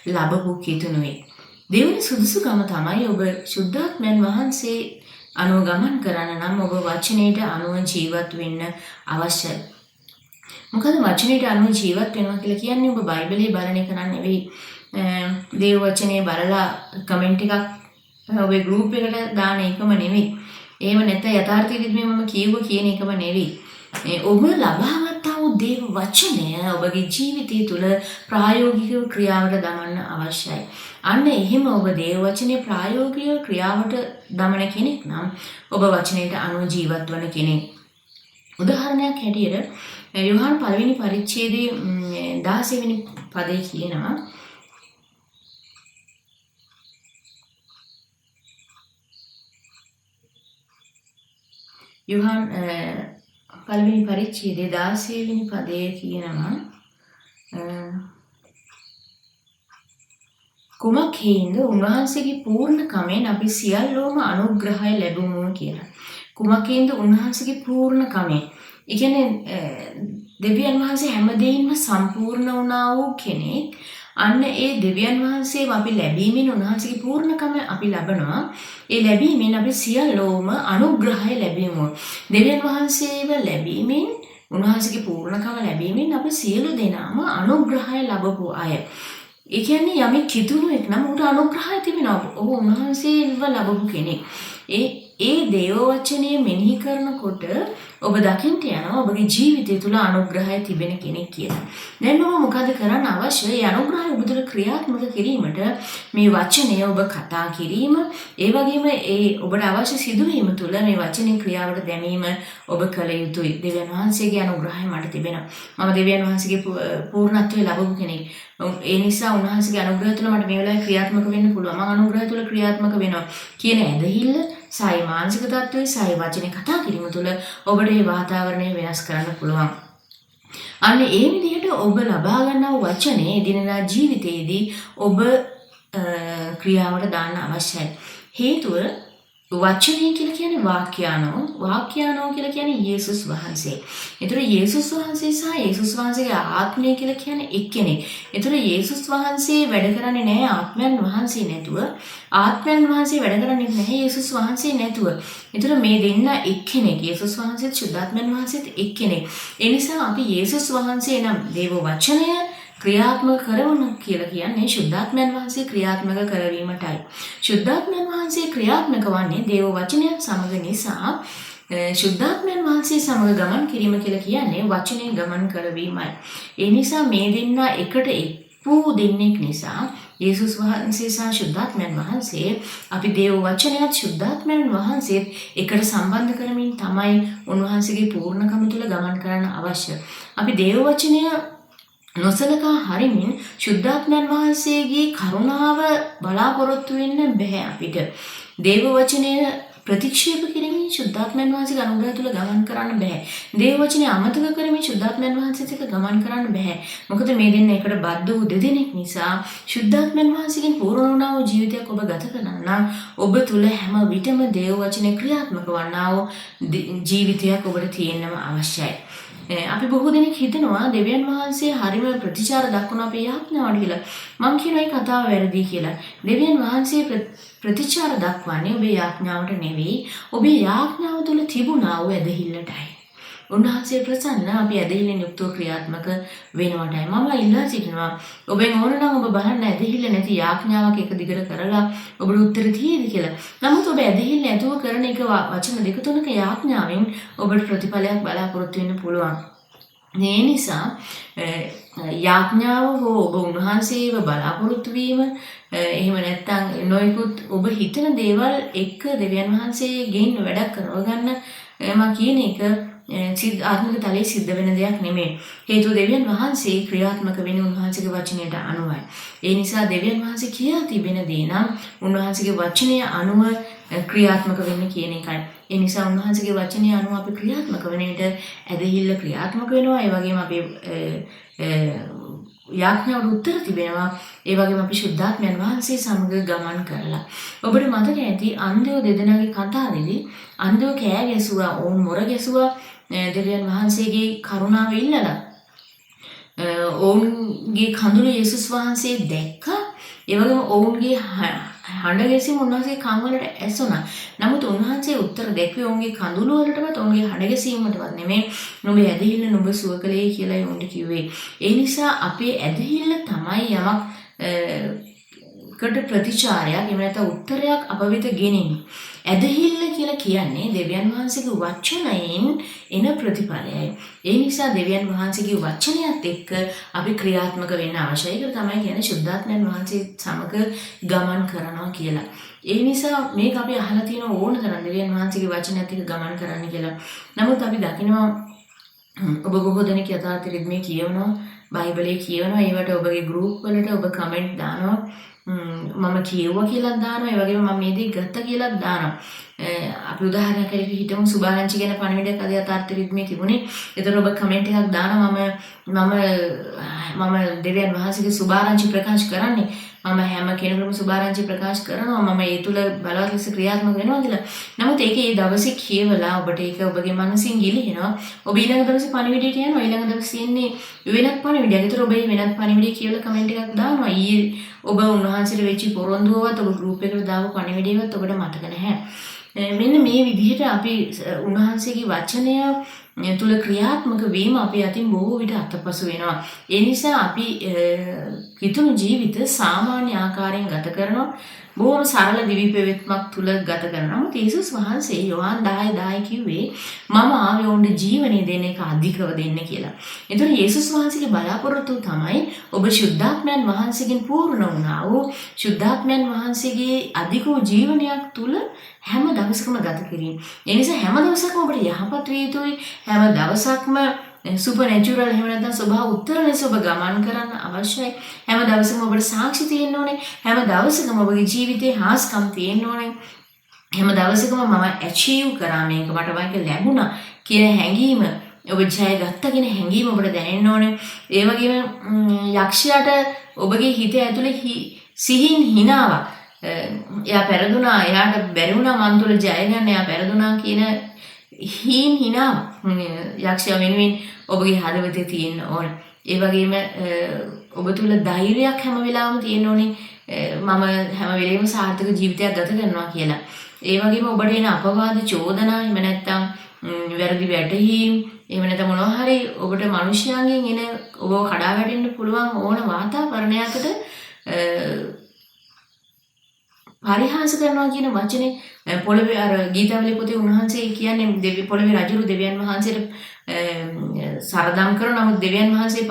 ලබපු කිතුණුවෙක්. දෙවෙනි සුදුසුකම තමයි ඔබ ශුද්ධාත්මයන් වහන්සේ අනුව ගමන් කරන්න නම් ඔබ වචනයට අනුව ජීවත් වෙන්න අවශ්‍යයි. මොකද වචනයට අනුව ජීවත් වෙනවා කියලා කියන්නේ ඔබ බයිබලයේ බලන එක නන් නෙවෙයි. දේව වචනේ බලලා කමෙන්ට් එකක් ඔබේ ගෲප් එකට දාන එකම නෙවෙයි. එහෙම නැත්නම් යථාර්ථයේදී මම කියුව කියන එකම නෙවෙයි. ඔබ ලබාගත්තා වූ දේව වචනය ඔබගේ ජීවිතය තුළ ප්‍රායෝගිකව ක්‍රියාවට දමන්න අවශ්‍යයි. අන්න එහෙම ඔබ දේව වචනේ ප්‍රායෝගිකව ක්‍රියාවට දමන කෙනෙක් නම් ඔබ වචනයට අනුව ජීවත් වන කෙනෙක්. උදාහරණයක් හැටියට යොහාන් පළවෙනි පරිච්ඡේදයේ 16 වෙනි පදේ කියනවා යොහාන් පළවෙනි පරිච්ඡේදයේ 16 වෙනි පදයේ කියනවා කුමක් හේින්ද උන්වහන්සේගේ පූර්ණ කමෙන් අපි සියල්ලෝම අනුග්‍රහය ලැබුමු කියලා. කුමක් හේින්ද උන්වහන්සේගේ පූර්ණ කමෙන්. ඒ කියන්නේ දෙවියන් වහන්සේ හැමදේම සම්පූර්ණ වුණා වූ කෙනෙක්. අන්න ඒ දෙවියන් වහන්සේව අපි ලැබීමෙන් උන්වහන්සේගේ පූර්ණකම අපි ලබනවා. ඒ ලැබීමෙන් අපි සියල්ලෝම අනුග්‍රහය ලැබෙමු. දෙවියන් වහන්සේව ලැබීමෙන් උන්වහන්සේගේ පූර්ණකම ලැබීමෙන් අපි සියලු දෙනාම අනුග්‍රහය ලැබපු අය. ඒ කියන්නේ යමෙක් කිතුණුවෙක් නම් උට අනුග්‍රහය තිබෙනවා. ඔබ උන්වහන්සේව ලැබපු කෙනෙක්. ඒ දේව වචනේ මෙනෙහි කරනකොට ඔබ දකින්න යනවා ඔබගේ ජීවිතය තුළ අනුග්‍රහය තිබෙන කෙනෙක් කියලා. දැන් ඔබ මොකද කරන්න අවශ්‍ය? ඒ අනුග්‍රහය ඔබ තුළ ක්‍රියාත්මක කිරීමට මේ වචනය ඔබ කතා කිරීම, ඒ වගේම ඒ ඔබට අවශ්‍ය සිදුවීම තුළ මේ වචනේ ක්‍රියාවට දැමීම ඔබ කළ යුතුයි. දෙවියන් වහන්සේගේ අනුග්‍රහය මට තිබෙනවා. මම දෙවියන් වහන්සේගේ පූර්ණත්වය ලැබපු කෙනෙක්. ඒ නිසා උන්වහන්සේගේ අනුග්‍රහය තුළ මට මේ වෙලාවේ ක්‍රියාත්මක වෙන්න පුළුවන්. මම අනුග්‍රහය තුළ ක්‍රියාත්මක වෙනවා කියන ඇදහිල්ල සයි මානසික තත්ත්වයේ සයි වචනේ කතා කිරීම තුළ ඔබට මේ වාතාවරණය වෙනස් කරන්න පුළුවන්. අන්න ඒ විදිහට ඔබ ලබා ගන්නා වචනේ එදිනෙදා ජීවිතයේදී ඔබ ක්‍රියාවට දාන්න අවශ්‍යයි. හේතුව වචනේ කියලා කියන්නේ වාක්‍යානෝ කියලා කියන්නේ යේසුස් වහන්සේ. ඒතර යේසුස් වහන්සේ සහ යේසුස් වහන්සේගේ ආත්මය කියලා කියන්නේ එක්කෙනෙක්. ඒතර යේසුස් වහන්සේ වැඩ කරන්නේ නැහැ ආත්මයන් වහන්සේ නැතුව. ආත්මයන් වහන්සේ වැඩ කරන්නේ නැහැ යේසුස් වහන්සේ නැතුව. ඒතර මේ දෙන්න එක්කෙනෙක්. යේසුස් වහන්සේත් ශුද්ධාත්මයන් වහන්සේත් එක්කෙනෙක්. ඒ නිසා අපි යේසුස් වහන්සේ නම් දේව වචනය ක්‍රියාත්මක කරන කියලා කියන්නේ ශුද්ධාත්මයන් වහන්සේ ක්‍රියාත්මක කරවීමටයි. ශුද්ධාත්මයන් වහන්සේ ක්‍රියාත්මක වන්නේ දේව වචනයත් සමග නිසා ශුද්ධාත්මයන් වහන්සේ සමග ගමන් කිරීම කියලා කියන්නේ වචනේ ගමන් කරවීමයි. ඒ නිසා මේ දෙන්න එකට එක්වූ දෙන්නෙක් නිසා යේසුස් වහන්සේ සහ ශුද්ධාත්මයන් වහන්සේ අපි දේව වචනයත් ශුද්ධාත්මයන් වහන්සේත් එකට සම්බන්ධ කරමින් තමයි උන්වහන්සේගේ පූර්ණකම තුළ ගමන් කරන්න අවශ්‍ය. අපි දේව වචනය නොසලකා හරිමින් ශුද්ධාත්මයන් වහන්සේගේ කරුණාව බලාපොරොත්තු වෙන්න බෑ අපිට. දේව වචනය ප්‍රතික්ෂේප කිරීමෙන් ශුද්ධාත්මයන් වහන්සේගේ අනුග්‍රහය තුල ගමන් කරන්න බෑ. දේව වචනේ අමතක කරමින් ශුද්ධාත්මයන් වහන්සේත් එක්ක ගමන් කරන්න බෑ. මොකද මේ දෙන්න එකට බද්ධ වූ දෙදෙනෙක් නිසා ශුද්ධාත්මයන් වහන්සේගෙන් පූර්ණ වුණා වූ ජීවිතයක් ඔබ ගත කරනවා නම් ඔබ තුල හැම විටම දේව වචනේ ක්‍රියාත්මක වන්නා වූ ජීවිතයක් ඔබට තියෙන්නම අවශ්‍යයි. අපි බොහෝ දෙනෙක් හිතනවා දෙවියන් වහන්සේ හරිම ප්‍රතිචාර දක්වන අපේ යාඥාවට කියලා. මම කියන ඒ කතාව වැරදි කියලා. දෙවියන් වහන්සේ ප්‍රතිචාර දක්වන්නේ ඔබේ යාඥාවට නෙවෙයි, ඔබේ යාඥාව තුළ තිබුණා වූ ඇදහිල්ලටයි. උන්වහන්සේ ප්‍රසන්න අපි ඇදහිල්ලෙන් යුක්තව ක්‍රියාත්මක වෙනවටයි. මම ඉල්ලා සිටිනවා ඔබෙන් ඕන නම් ඔබ බලන්න ඇදහිල්ල නැති යාඥාවක් එක දිගට කරලා ඔබට උත්තර තියෙද කියලා. නමුත් ඔබ ඇදහිල්ල නැතුව කරන එක වචන දෙක තුනක යාඥාවෙන් ඔබට ප්‍රතිඵලයක් බලාපොරොත්තු වෙන්න පුළුවන්. මේ නිසා යාඥාව හෝ ඔබ උන්වහන්සේව බලාපොරොත්තු වීම එහෙම නැත්නම් නොයෙකුත් ඔබ හිතන දේවල් එක්ක දෙවියන් වහන්සේගෙන් වැඩක් කරවගන්න මම කියන එක ආත්මික තලයේ සිද්ධ වෙන දෙයක් නෙමෙයි. හේතුව දෙවියන් වහන්සේ ක්‍රියාත්මක වෙන්නේ උන්වහන්සේගේ වචනයට අනුවයි. ඒ නිසා දෙවියන් වහන්සේ කියා තිබෙන දේ නම් උන්වහන්සේගේ වචනය අනුව ක්‍රියාත්මක වෙන්න කියන එකයි. ඒ නිසා උන්වහන්සේගේ වචනය අනුව අපි ක්‍රියාත්මක වෙන විට ඇදහිල්ල ක්‍රියාත්මක වෙනවා. ඒ වගේම අපේ යාඥාවට උත්තර තිබෙනවා. ඒ වගේම අපි ශුද්ධාත්මයන් වහන්සේ සමග ගමන් කරලා. ඔබට මතක ඇති අන්ධයෝ දෙදෙනාගේ කතාවේදී අන්ධයෝ කෑ ගැසුවා, ඔවුන් මොර ගැසුවා දෙවියන් වහන්සේගේ කරුණාව ඉල්ලලා. ඔවුන්ගේ කඳුළු යේසුස් වහන්සේ දැක්කා. ඒ වගේම ඔවුන්ගේ හඬ ගැසීම උන්වහන්සේ කන් වලට ඇසුණා. නමුත් උන්වහන්සේ උත්තර දැක්වේ ඔවුන්ගේ කඳුළු වලටවත් ඔවුන්ගේ හඬ ගැසීමටවත් නෙමෙයි. නුඹේ ඇදහිල්ල නුඹ සුව කළේ කියලා ඔවුන්ට කිව්වේ. ඒ නිසා අපේ ඇදහිල්ල තමයි යමක් කට ප්‍රතිචාරයක් එහෙම නැත්නම් උත්තරයක් අප වෙත ගෙනෙන්නේ. ඇදහිල්ල කියලා කියන්නේ දෙවියන් වහන්සේගේ වචනයෙන් එන ප්‍රතිඵලයයි. ඒ නිසා දෙවියන් වහන්සේගේ වචනයත් එක්ක අපි ක්‍රියාත්මක වෙන්න අවශ්‍යයි. ඒක තමයි කියන්නේ ශුද්ධාත්මයන් වහන්සේ සමග ගමන් කරනවා කියලා. ඒ නිසා මේක අපි අහලා තියෙන ඕන තරම් දෙවියන් වහන්සේගේ වචනයත් එක්ක ගමන් කරන්න කියලා. නමුත් අපි දකිනවා ඔබ බොහෝ දෙනෙක් යථාර්ථ රිද්මේ කියවනවා, බයිබලයේ කියවනවා, ඒවට ඔබගේ ගෲප් වලට ඔබ කමෙන්ට් දානවා. මම කියුවා කියලා දානවා. ඒ වගේම මම මේ දේ ගත්ත කියලා දානවා. අපි උදාහරණයක් හැටියට හිතමු සුභාරංචි ගැන පණිවිඩයක් අද යථාර්ථ රිද්මේ තිබුණේ. ඒතර ඔබ කමෙන්ට් එකක් දානවා මම දෙවියන් වහන්සේගේ සුභාරංචි ප්‍රකාශ කරන්නේ. මම හැම කෙනෙකුටම සුභාරංචි ප්‍රකාශ කරනවා. මම ඒ තුල බලවත් ලෙස ක්‍රියාත්මක වෙනවා කියලා. නමුත් ඒකේ ඒ දවසේ කියවලා ඔබට ඒක ඔබගේ මනසින් ගිලිහෙනවා. ඔබ ඊළඟ දවසේ පණිවිඩයට යනවා. ඊළඟ දවසේ ඉන්නේ වෙනත් පණිවිඩයක්. ඒතර ඔබ මේ වෙනත් පණිවිඩය කියලා කමෙන්ට් එකක් දානවා. ඊයේ ඔබ උන්වහන්සේට වෙච්ච පොරොන්දුවවත් ඔබ ගෲප් එකට දාපු පණිවිඩයවත් ඔබට මතක නැහැ. මෙන්න මේ විදිහට අපි උන්වහන්සේගේ වචනය තුල ක්‍රියාත්මක වීම අපේ අතින් බොහෝ විට අතපසු වෙනවා. ඒ නිසා අපි කිතුණු ජීවිත සාමාන්‍ය ආකාරයෙන් ගත කරනවා. බොහොම සරල දිවි පෙවෙත්මක් තුල ගත කරනවා. නමුත් යේසුස් වහන්සේ යෝහන් 10:10 කිව්වේ මම ආවේ උන්ට ජීවනය දෙන්න එක අධිකව දෙන්න කියලා. ඒතර යේසුස් වහන්සේගේ බලාපොරොත්තුව තමයි ඔබ ශුද්ධාත්මයන් වහන්සේගෙන් පූර්ණ වුණා වූ ශුද්ධාත්මයන් වහන්සේගේ අධික වූ ජීවනයක් තුල හැම දවසකම ගත කිරීම. ඒ නිසා හැම දවසකම ඔබට යහපත් විය යුතුයි. හැම දවසක්ම සුපර්නැචරල් එහෙම නැත්නම් ස්වභාව උත්තර ලෙස ඔබ ගමන් කරන්න අවශ්‍යයි. හැම දවසකම ඔබට සාක්ෂි තියෙන්න ඕනේ. හැම දවසකම ඔබගේ ජීවිතේ හාස්කම් තියෙන්න ඕනේ. හැම දවසකම මම ඇචීව් කරා මේක මට මේක ලැබුණා කියන හැඟීම ඔබ ජය ගත්තා කියන හැඟීම ඔබට දැනෙන්න ඕනේ. ඒ වගේම යක්ෂයාට ඔබගේ හිත ඇතුලේ සිහින් හිනාවක් එයා පෙරදුනා, එයාට බැරි වුණා මන් තුළ ජය ගන්න, එයා පෙරදුනා කියන හිනාව යක්ෂයා වෙනුවෙන් ඔබගේ හදවතේ තියෙන්න ඕන. ඒ වගේම ඔබ තුළ ධෛර්යයක් හැම වෙලාවෙම තියෙන්න ඕනේ. මම හැම වෙලෙම සාර්ථක ජීවිතයක් ගත කරනවා කියලා. ඒ වගේම ඔබට එන අපවාද, චෝදනා, එහෙම නැත්නම් වැරදි වැටහීම්, එහෙම නැත්නම් මොනවා හරි ඔබට මිනිස්යාගෙන් එන ඔබව කඩා වැටෙන්න පුළුවන් ඕන වාතාවරණයකට පරිහාස කරනවා කියන වචනේ පොළවේ අර ගීතාවලිය පොතේ උන්වහන්සේ කියන්නේ පොළවේ රජුරු දෙවියන් වහන්සේට සරදම් කරන නමුත් දෙවියන් වහන්සේ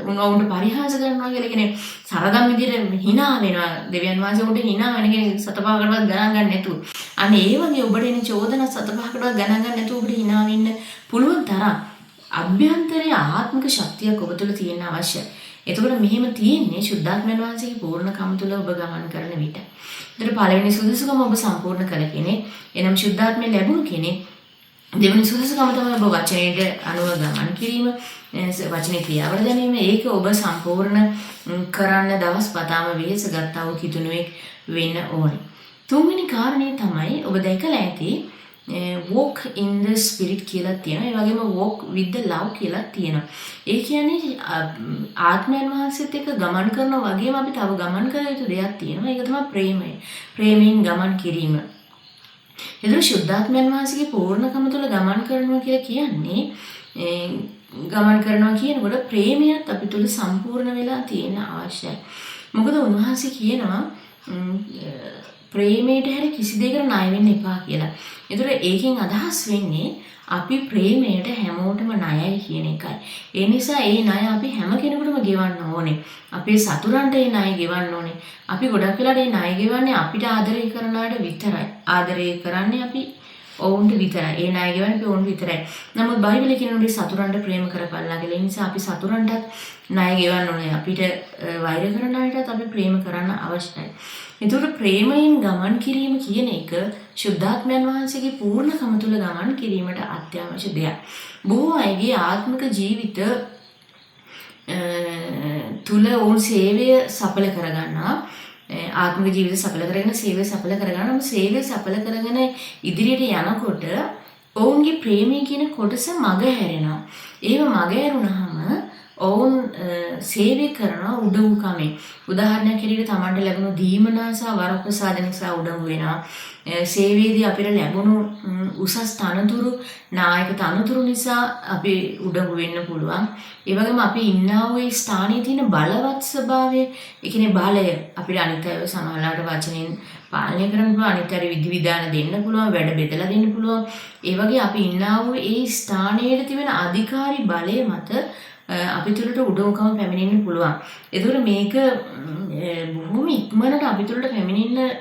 උන්වන්ට පරිහාස කරනවා කියලා කියන්නේ සරදම් විදිහට hina වෙනවා. දෙවියන් වහන්සේ උන්ට hina වෙන කෙනෙක් සතපහකටවත් ගණන් ගන්න නැතුව. අන්න ඒ වගේ ඔබට එන චෝදනා සතපහකටවත් ගණන් ගන්න නැතුව ඔබට hina වෙන්න පුළුවන් තරම් අභ්‍යන්තරයේ ආත්මික ශක්තියක් ඔබ තුළ තියෙන අවශ්‍යයි. එතකොට මෙහෙම තියෙන්නේ ශුද්ධාත්මයන් වහන්සේගේ පූර්ණකම තුල ඔබ ගමන් කරන විට. ඒතර පළවෙනි සුදුසුකම ඔබ සම්පූර්ණ කළ කෙනෙක්. එනම් ශුද්ධාත්මය ලැබුණු කෙනෙක්. දෙවෙනි සුදුසුකම තමයි ඔබ වචනයට අනුව ගමන් කිරීම, වචනේ ක්‍රියාවට දැමීම. ඒක ඔබ සම්පූර්ණ කරන්න දවස් පතාම වෙහෙස ගත්තා වූ කිතුණුවෙක් වෙන්න ඕනේ. තුන්වෙනි කාරණේ තමයි ඔබ දැකලා ඇති walk in the spirit කියලා තියෙනවා. ඒ වගේම walk with the love කියලා තියෙනවා. ඒ කියන්නේ ආත්මයන් වහන්සේත් එක්ක ගමන් කරනවා වගේම අපි තව ගමන් කළ යුතු දෙයක් තියෙනවා. ඒක තමයි ප්‍රේමය. ප්‍රේමයෙන් ගමන් කිරීම. එතකොට ශුද්ධාත්මයන් වහන්සේගේ පූර්ණකම තුළ ගමන් කරනවා කියලා කියන්නේ ගමන් කරනවා කියනකොට ප්‍රේමයත් අපි තුළ සම්පූර්ණ වෙලා තියෙන අවශ්‍යයි. මොකද උන්වහන්සේ කියනවා ප්‍රේමයට හැර කිසි දෙයකට ණය වෙන්න එපා කියලා. ඒතර ඒකෙන් අදහස් වෙන්නේ අපි ප්‍රේමයට හැමෝටම ණයයි කියන එකයි. ඒ නිසා ඒ ණය අපි හැම කෙනෙකුටම ගෙවන්න ඕනේ. අපේ සතුරන්ට ඒ ණය ගෙවන්න ඕනේ. අපි ගොඩක් වෙලාවට ඒ ණය ගෙවන්නේ අපිට ආදරය කරන අයට විතරයි. ආදරය කරන්නේ අපි ඔවුන්ට විතරයි. ඒ ණය ගෙවන්නේ අපි ඔවුන්ට විතරයි. නමුත් බයිබලයේ කියනවා සතුරන්ට ප්‍රේම කරපළා කියලා. ඒ නිසා අපි සතුරන්ටත් ණය ගෙවන්න ඕනේ. අපිට වෛර කරන අයටත් අපි ප්‍රේම කරන්න අවශ්‍යයි. එතකොට ප්‍රේමයෙන් ගමන් කිරීම කියන එක ශුද්ධාත්මයන් වහන්සේගේ පූර්ණකම තුළ ගමන් කිරීමට අත්‍යවශ්‍ය දෙයක්. බොහෝ අයගේ ආත්මික ජීවිත තුළ ඔවුන් සේවය සඵල කරගන්නවා. ආත්මික ජීවිත සඵල කරගෙන සේවය සඵල කරගන්නවා. සේවය සඵල කරගෙන ඉදිරියට යනකොට ඔවුන්ගේ ප්‍රේමය කියන කොටස මග හැරෙනවා. ඒව මග හැරුණාම ඔවුන් සේවය කරන උදව්කමෙන් උදාහරණයක් හැටියට තමන්ට ලැබුණු දීමනා සහ වරප්‍රසාද නිසා උදව් වෙනවා. සේවයේදී අපිට ලැබුණු උසස් තනතුරු නායක තනතුරු නිසා අපි උදව් වෙන්න පුළුවන්. ඒ වගේම අපි ඉන්නා වූ ස්ථානයේ තියෙන බලවත් ස්වභාවය, ඒ කියන්නේ බලය අපිට අනිත් අයව සමහරලාට වචනෙන් පාලනය කරන්න පුළුවන්, අනිත් අයට විධිවිධාන දෙන්න පුළුවන්, වැඩ බෙදලා දෙන්න පුළුවන්. ඒ වගේ අපි ඉන්නා වූ ඒ ස්ථානයේ තිබෙන අධිකාරී බලය මත අපි තුළට උදව්කම පැමිණෙන්න පුළුවන්. ඒතකොට මේක බොහොම ඉක්මනට අපි තුළට පැමිණෙන්න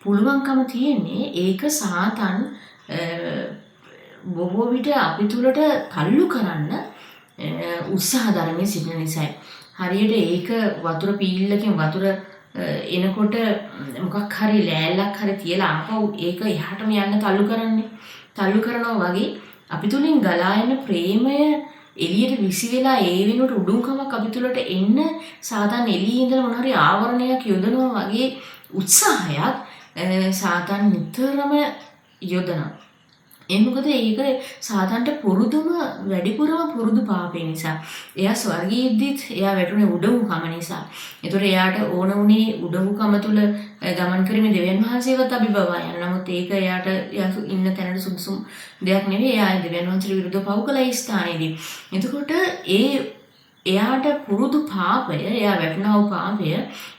පුළුවන්කම තියෙන්නේ ඒක සාතන් බොහෝ විට අපි තුළට තල්ලු කරන්න උත්සාහ දරමින් සිටින නිසායි. හරියට ඒක වතුර පීල්ලකින් වතුර එනකොට මොකක් හරි ලෑල්ලක් හරි තියලා ආපහු ඒක එහාටම යන්න තල්ලු කරන්නේ. තල්ලු කරනවා වගේ අපි තුලින් ගලා යන ප්‍රේමය එළියට විසි වෙලා ඒ වෙනුවට උඩුම්කමක් අපි තුළට එන්න සාතන් එළියේ ඉඳලා මොන හරි ආවරණයක් යොදනවා වගේ උත්සාහයක් සාතන් නිතරම යොදනවා. ඒ මොකද ඒක සාතන්ට පුරුදුම වැඩිපුරම පුරුදු පාපේ නිසා. එයා ස්වර්ගයේදීත් එයා වැටුනේ උඩුම්කම නිසා. ඒතකොට එයාට ඕන උනේ උඩුම්කම තුල ගමන් කරමින් දෙවියන් වහන්සේවත් අභිභවා යන. නමුත් ඒක එයාට ඉන්න තැනට සුදුසු දෙයක් නෙවෙයි. එයා දෙවියන් වහන්සේට විරුද්ධව පව් කළ ස්ථානයේදී. එතකොට එයාට පුරුදු පාපය, එයා වැටුණා වූ පාපය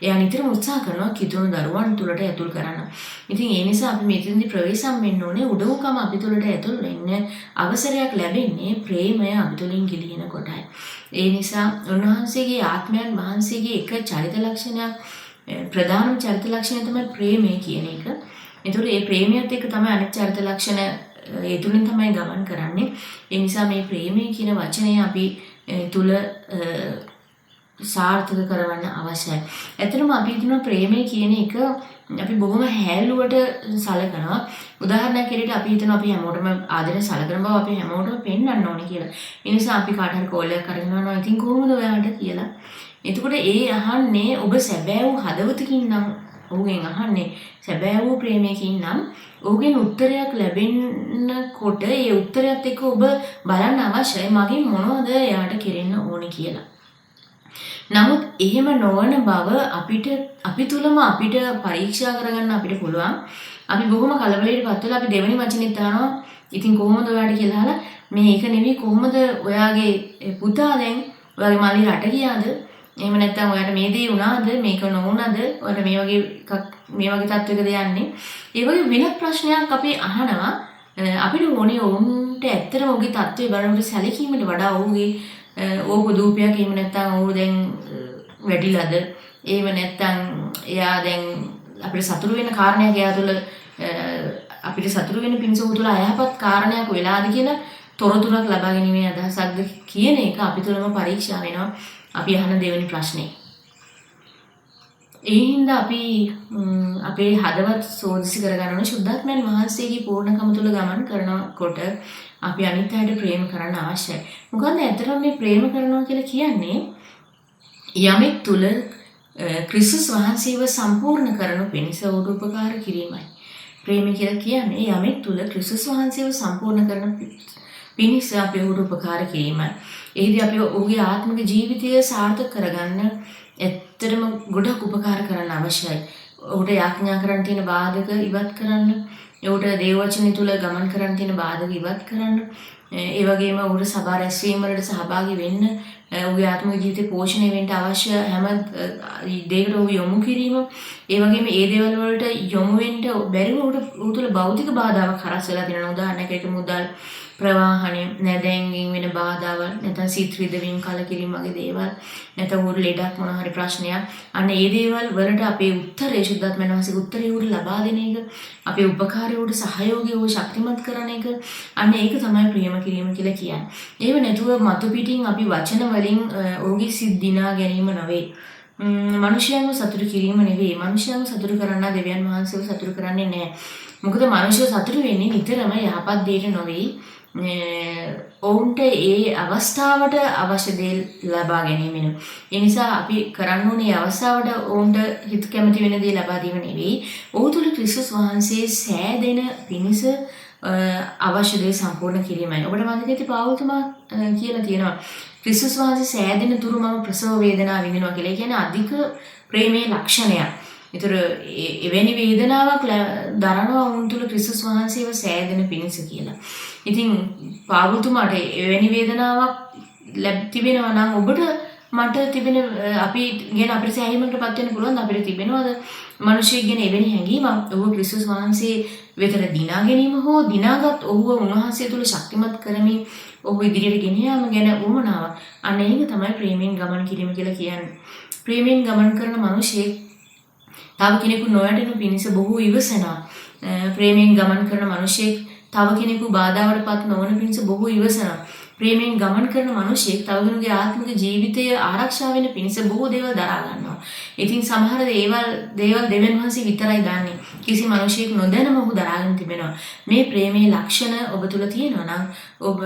එයා නිතරම උත්සාහ කරනවා කිතුණු දරුවන් තුලට ඇතුල් කරන්න. ඉතින් ඒ නිසා අපි මෙතනදී ප්‍රවේශම් වෙන්න ඕනේ. උදව්කම අපි තුලට ඇතුල් වෙන්න අවසරයක් ලැබෙන්නේ ප්‍රේමය අපි තුලින් ගිලින කොටයි. ඒ නිසා උන්වහන්සේගේ ආත්මයන් වහන්සේගේ එක චරිත ලක්ෂණයක්, ප්‍රධානම චරිත ලක්ෂණය තමයි ප්‍රේමය කියන එක. ඒතකොට මේ ප්‍රේමයත් එක්ක තමයි අනිත් චරිත ලක්ෂණ ඒ තුලින් තමයි ගමන් කරන්නේ. ඒ නිසා මේ ප්‍රේමය කියන වචනය අපි තුල සාර්ථක කරවන්න අවශ්‍යයි. ඇත්තටම අපි හිතන ප්‍රේමය කියන එක අපි බොහොම හැලුවට සලකනවා. උදාහරණයක් විදිහට අපි හිතනවා අපි හැමෝටම ආදරෙන් සලකන බව අපි හැමෝටම පෙන්වන්න ඕනේ කියලා. ඒ නිසා අපි කාට හරි කෝල් එකක් අරගෙන යනවා. ඉතින් කොහොමද ඔයාලට කියලා. එතකොට ඒ අහන්නේ ඔබ සැබෑ වූ හදවතකින් නම් ඔහුගෙන් අහන්නේ සැබෑ වූ ප්‍රේමයකින් නම් ඔහුගෙන් උත්තරයක් ලැබෙන්නකොට ඒ උත්තරයත් එක්ක ඔබ බලන්න අවශ්‍යයි මගෙන් මොනවද එයාට කෙරෙන්න ඕනේ කියලා. නමුත් එහෙම නොවන බව අපි තුලම අපිට පරීක්ෂා කරගන්න අපිට පුළුවන්. අපි බොහොම කලබලයටපත් වෙලා අපි දෙවෙනි වචනේත් අහනවා ඉතින් කොහොමද ඔයාට කියලා අහලා මේක නෙවෙයි කොහොමද ඔයාගේ පුතා දැන් ඔයාගේ මල්ලි රට ගියාද? එහෙම නැත්නම් ඔයාට මේ දේ වුණාද? මේක නොවුණාද? ඔයාට මේ වගේ තත්වයකද යන්නේ? ඒ වගේ වෙනත් ප්‍රශ්නයක් අපි අහනවා. අපිට ඕනේ ඔවුන්ට ඇත්තටම ඔහුගේ තත්ත්වය බලනකොට සැලකීමට වඩා ඔහුගේ ඕක දූපයක් එහෙම නැත්නම් ඔහු දැන් වැඩිලාද? එහෙම නැත්නම් එයා දැන් අපිට සතුටු වෙන කාරණයක් එයා තුළ අපිට සතුටු වෙන පිණිස ඔහු තුළ අයහපත් කාරණයක් වෙලාද කියලා තොරතුරක් ලබා ගැනීමේ අදහසක්ද කියන එක අපි තුළම පරීක්ෂා වෙනවා අපි අහන දෙවෙනි ප්‍රශ්නේ. ඒ හින්දා අපි අපේ හදවත් සෝදිසි කරගන්න ඕනේ සුද්ධාත්මයන් වහන්සේගේ පූර්ණකම තුළ ගමන් කරනකොට අපි අනිත් අයට ප්‍රේම කරන්න අවශ්‍යයි. මොකද ඇත්තටම මේ ප්‍රේම කරනවා කියලා කියන්නේ යමෙක් තුළ ක්‍රිස්තුස් වහන්සේව සම්පූර්ණ කරනු පිණිස උඩ උපකාර කිරීමයි. ප්‍රේම කියලා කියන්නේ යමෙක් තුළ ක්‍රිස්තුස් වහන්සේව සම්පූර්ණ කරන පිණිස අපි උඩ උපකාර කිරීමයි. එහිදී අපි ඔහුගේ ආත්මික ජීවිතය සාර්ථක කරගන්න ඇත්තටම ගොඩක් උපකාර කරන්න අවශ්‍යයි. ඔහුට යාඥා කරන්න තියෙන බාධක ඉවත් කරන්න, ඔහුට දේව වචනය තුල ගමන් කරන්න තියෙන බාධක ඉවත් කරන්න, ඒ වගේම ඔහුට සභා රැස්වීම වලට සහභාගී වෙන්න, ඔහුගේ ආත්මික ජීවිතේ පෝෂණය වෙන්න අවශ්‍ය හැම දෙයකට ඔහු යොමු කිරීම, ඒ වගේම ඒ දේවල් වලට යොමු වෙන්න බැරිව ඔහු තුල භෞතික බාධාවක් හරස් වෙලා තියෙනවා. උදාහරණයකට මුදල් ප්‍රවාහණය, නැදැන්ගින් වෙන බාධාවල්, නැත්නම් සිත් රිදවීම, කලකිරීම වගේ දේවල්, නැත්නම් උඩ ලෙඩක් මොන හරි ප්‍රශ්නයක්. අන්න ඒ දේවල් වලට අපේ උත්තරේ සුද්ධාත්මයන් වහන්සේගේ උත්තරේ උඩ ලබා දෙන එක, අපේ උපකාරය උඩ සහයෝගය උඩ ශක්තිමත් කරන එක, අන්න ඒක තමයි ප්‍රේම කිරීම කියලා කියන්නේ. ඒව නැතුව මතු පිටින් අපි වචන වලින් ඔහුගේ සිත් දිනා ගැනීම නෙවෙයි. මනුෂ්‍යයන්ව සතුටු කිරීම නෙවෙයි. මනුෂ්‍යයන්ව සතුටු කරන්න දෙවියන් වහන්සේව සතුටු කරන්නේ නැහැ. මොකද මනුෂ්‍යව සතුටු වෙන්නේ නිතරම යහපත් දෙයට නෙවෙයි. ඔවුන්ට ඒ අවස්ථාවට අවශ්‍ය දේ ලබා ගැනීමෙනු. ඒ නිසා අපි කරන්න ඕනේ අවස්ථාවට ඔවුන්ට හිත කැමති වෙන දේ ලබා දීම නෙවෙයි. ඔහු තුළ ක්‍රිස්තුස් වහන්සේ සෑදෙන පිණිස අවශ්‍ය දේ සම්පූර්ණ කිරීමයි. ඔබට මතක ඇති පාවුල්තුමා කියලා තියෙනවා ක්‍රිස්තුස් වහන්සේ සෑදෙන තුරු මම ප්‍රසව වේදනාව විඳිනවා කියලා. ඒ කියන්නේ අධික ප්‍රේමයේ ලක්ෂණයක්. ඒතර එවැනි වේදනාවක් දරනවා වුන් තුල ක්‍රිස්තුස් වහන්සේව සෑදෙන පිණිස කියලා. ඉතින් පාවුල්තුමාට එවැනි වේදනාවක් තිබෙනවා නම් ඔබට මට තිබෙන අපි ගැන අපිට සෑහීමකටපත් වෙන්න පුළුවන්. අපිට තිබෙනවද මිනිසෙක් ගැන එවැනි හැඟීමක්? ඔහු ක්‍රිස්තුස් වහන්සේ වෙතට දිනා ගැනීම හෝ දිනාගත් ඔහුව උන්වහන්සේ තුල ශක්තිමත් කරමින් ඔහු ඉදිරියට ගෙන යාම ගැන උවමනාවක්. අන්න ඒක තමයි ප්‍රේමයෙන් ගමන් කිරීම කියලා කියන්නේ. ප්‍රේමයෙන් ගමන් කරන මිනිසෙක් තව කෙනෙකු නොයැටෙනු පිණිස බොහෝ ඉවසනවා. ප්‍රේමයෙන් ගමන් කරන මිනිසෙක් තව කෙනෙකු බාධාවටපත් නොවන පිණිස බොහෝ ඉවසනවා. ප්‍රේමයෙන් ගමන් කරන මිනිසෙක් තව කෙනෙකුගේ ආත්මික ජීවිතය ආරක්ෂා වෙන පිණිස බොහෝ දේවල් දරා ගන්නවා. ඉතින් සමහර දේවල් දෙවියන් වහන්සේ විතරයි දන්නේ. කිසි මිනිසෙක් නොදැනම ඔහු දරාගෙන තිබෙනවා. මේ ප්‍රේමයේ ලක්ෂණ ඔබ තුල තියෙනවා නම් ඔබ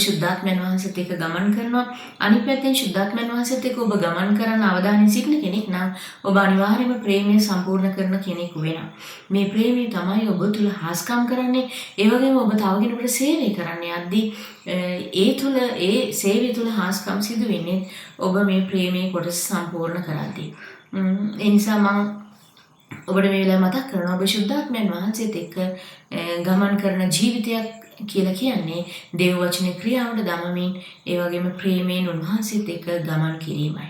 සුද්ධාත්මයන් වහන්සේත් එක්ක ගමන් කරනවා. අනිත් පැත්තෙන් සුද්ධාත්මයන් වහන්සේත් එක්ක ඔබ ගමන් කරන අවධානයෙන් සිටින කෙනෙක් නම් ඔබ අනිවාර්යයෙන්ම ප්‍රේමය සම්පූර්ණ කරන කෙනෙකු වෙනවා. මේ ප්‍රේමය තමයි ඔබ තුල හාස්කම් කරන්නේ. ඒ වගේම ඔබ තව කෙනෙකුට සේවය කරන්න යද්දී ඒ සේවය තුල හාස්කම් සිදු වෙන්නේ ඔබ මේ ප්‍රේමයේ කොටස සම්පූර්ණ කරද්දී. ඒ නිසා මම ඔබට මේ වෙලාව මතක් කරනවා ඔබ සුද්ධාත්මයන් වහන්සේත් එක්ක ගමන් කරන ජීවිතයක් කියලා කියන්නේ දේව වචනේ ක්‍රියාවට දමමින් ඒ වගේම ප්‍රේමයෙන් උන්වහන්සේත් එක්ක ගමන් කිරීමයි.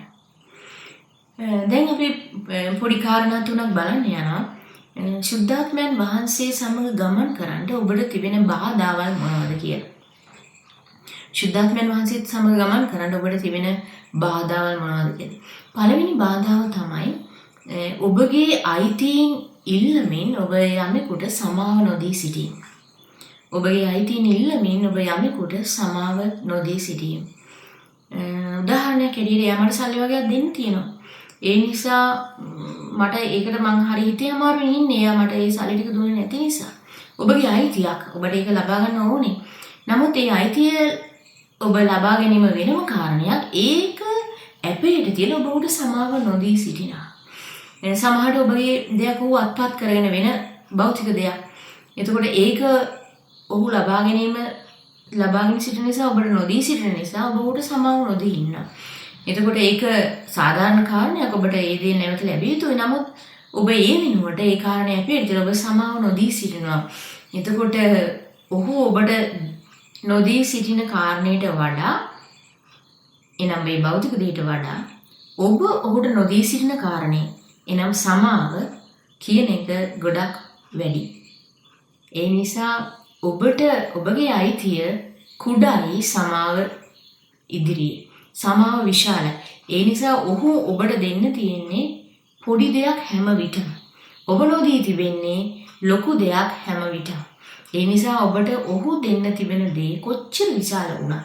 දැන් අපි පොඩි කාරණා තුනක් බලන්න යනවා. සුද්ධාත්මයන් වහන්සේ සමග ගමන් කරන්න ඔබට තිබෙන බාධාවල් මොනවද කියලා. සුද්ධාත්මයන් වහන්සේත් සමග ගමන් කරන්න ඔබට තිබෙන බාධාවල් මොනවද කියලා. පළවෙනි බාධාව තමයි ඔබගේ අයිතීන් ඉල්ලමින් ඔබ යමෙකුට සමාව නොදී සිටීම. ඔබගේ අයිතීන් ඉල්ලමින් ඔබ යමෙකුට සමාව නොදී සිටීම. උදාහරණයක් ඇරෙන්න යාමට සල්ලි වගේක් දෙන්න තියෙනවා. ඒ නිසා මට ඒකට මං හරි හිතේ අමාරුවෙන් ඉන්නේ. යා මට ඒ සල්ලි ටික දුන්නේ නැති නිසා. ඔබගේ අයිතියක් ඔබට ඒක ලබා ගන්න ඕනේ. නමුත් ඒ අයිතිය ඔබ ලබා ගැනීම වෙනම කාරණයක්. ඒක ඇපේට තියලා ඔබ උඩ සමාව නොදී සිටිනවා. සමහරට ඔබගේ දෙයක් ඔහු අත්පත් කරගෙන වෙන භෞතික දෙයක්. එතකොට ඒක ඔහු ලබාගෙන සිටින නිසා ඔබට නොදී සිටින නිසා ඔබ උඩ සමාව නොදී ඉන්නවා. එතකොට ඒක සාධාරණ කාරණයක්. ඔබට ඒ දේ නැවත ලැබිය යුතුයි. නමුත් ඔබ ඒ වෙනුවට ඒ කාරණේ ඇපේට තියලා ඔබ සමාව නොදී සිටිනවා. එතකොට ඔහු ඔබට නොදී සිටින කාරණයට වඩා එනම් මේ භෞතික දෙයට වඩා ඔබ ඔහුට නොදී සිටින කාරණේ එනම් සමාව කියන එක ගොඩක් වැඩි. ඒ නිසා ඔබට ඔබගේ අයිතිය කුඩායි සමාව ඉදිරියේ. සමාව විශාලයි. ඒ නිසා ඔහු ඔබට දෙන්න තියෙන්නේ පොඩි දෙයක් හැම විටම. ඔබ නොදී තිබෙන්නේ ලොකු දෙයක් හැම විටම. ඒ නිසා ඔබට ඔහු දෙන්න තිබෙන දේ කොච්චර විශාල වුණත්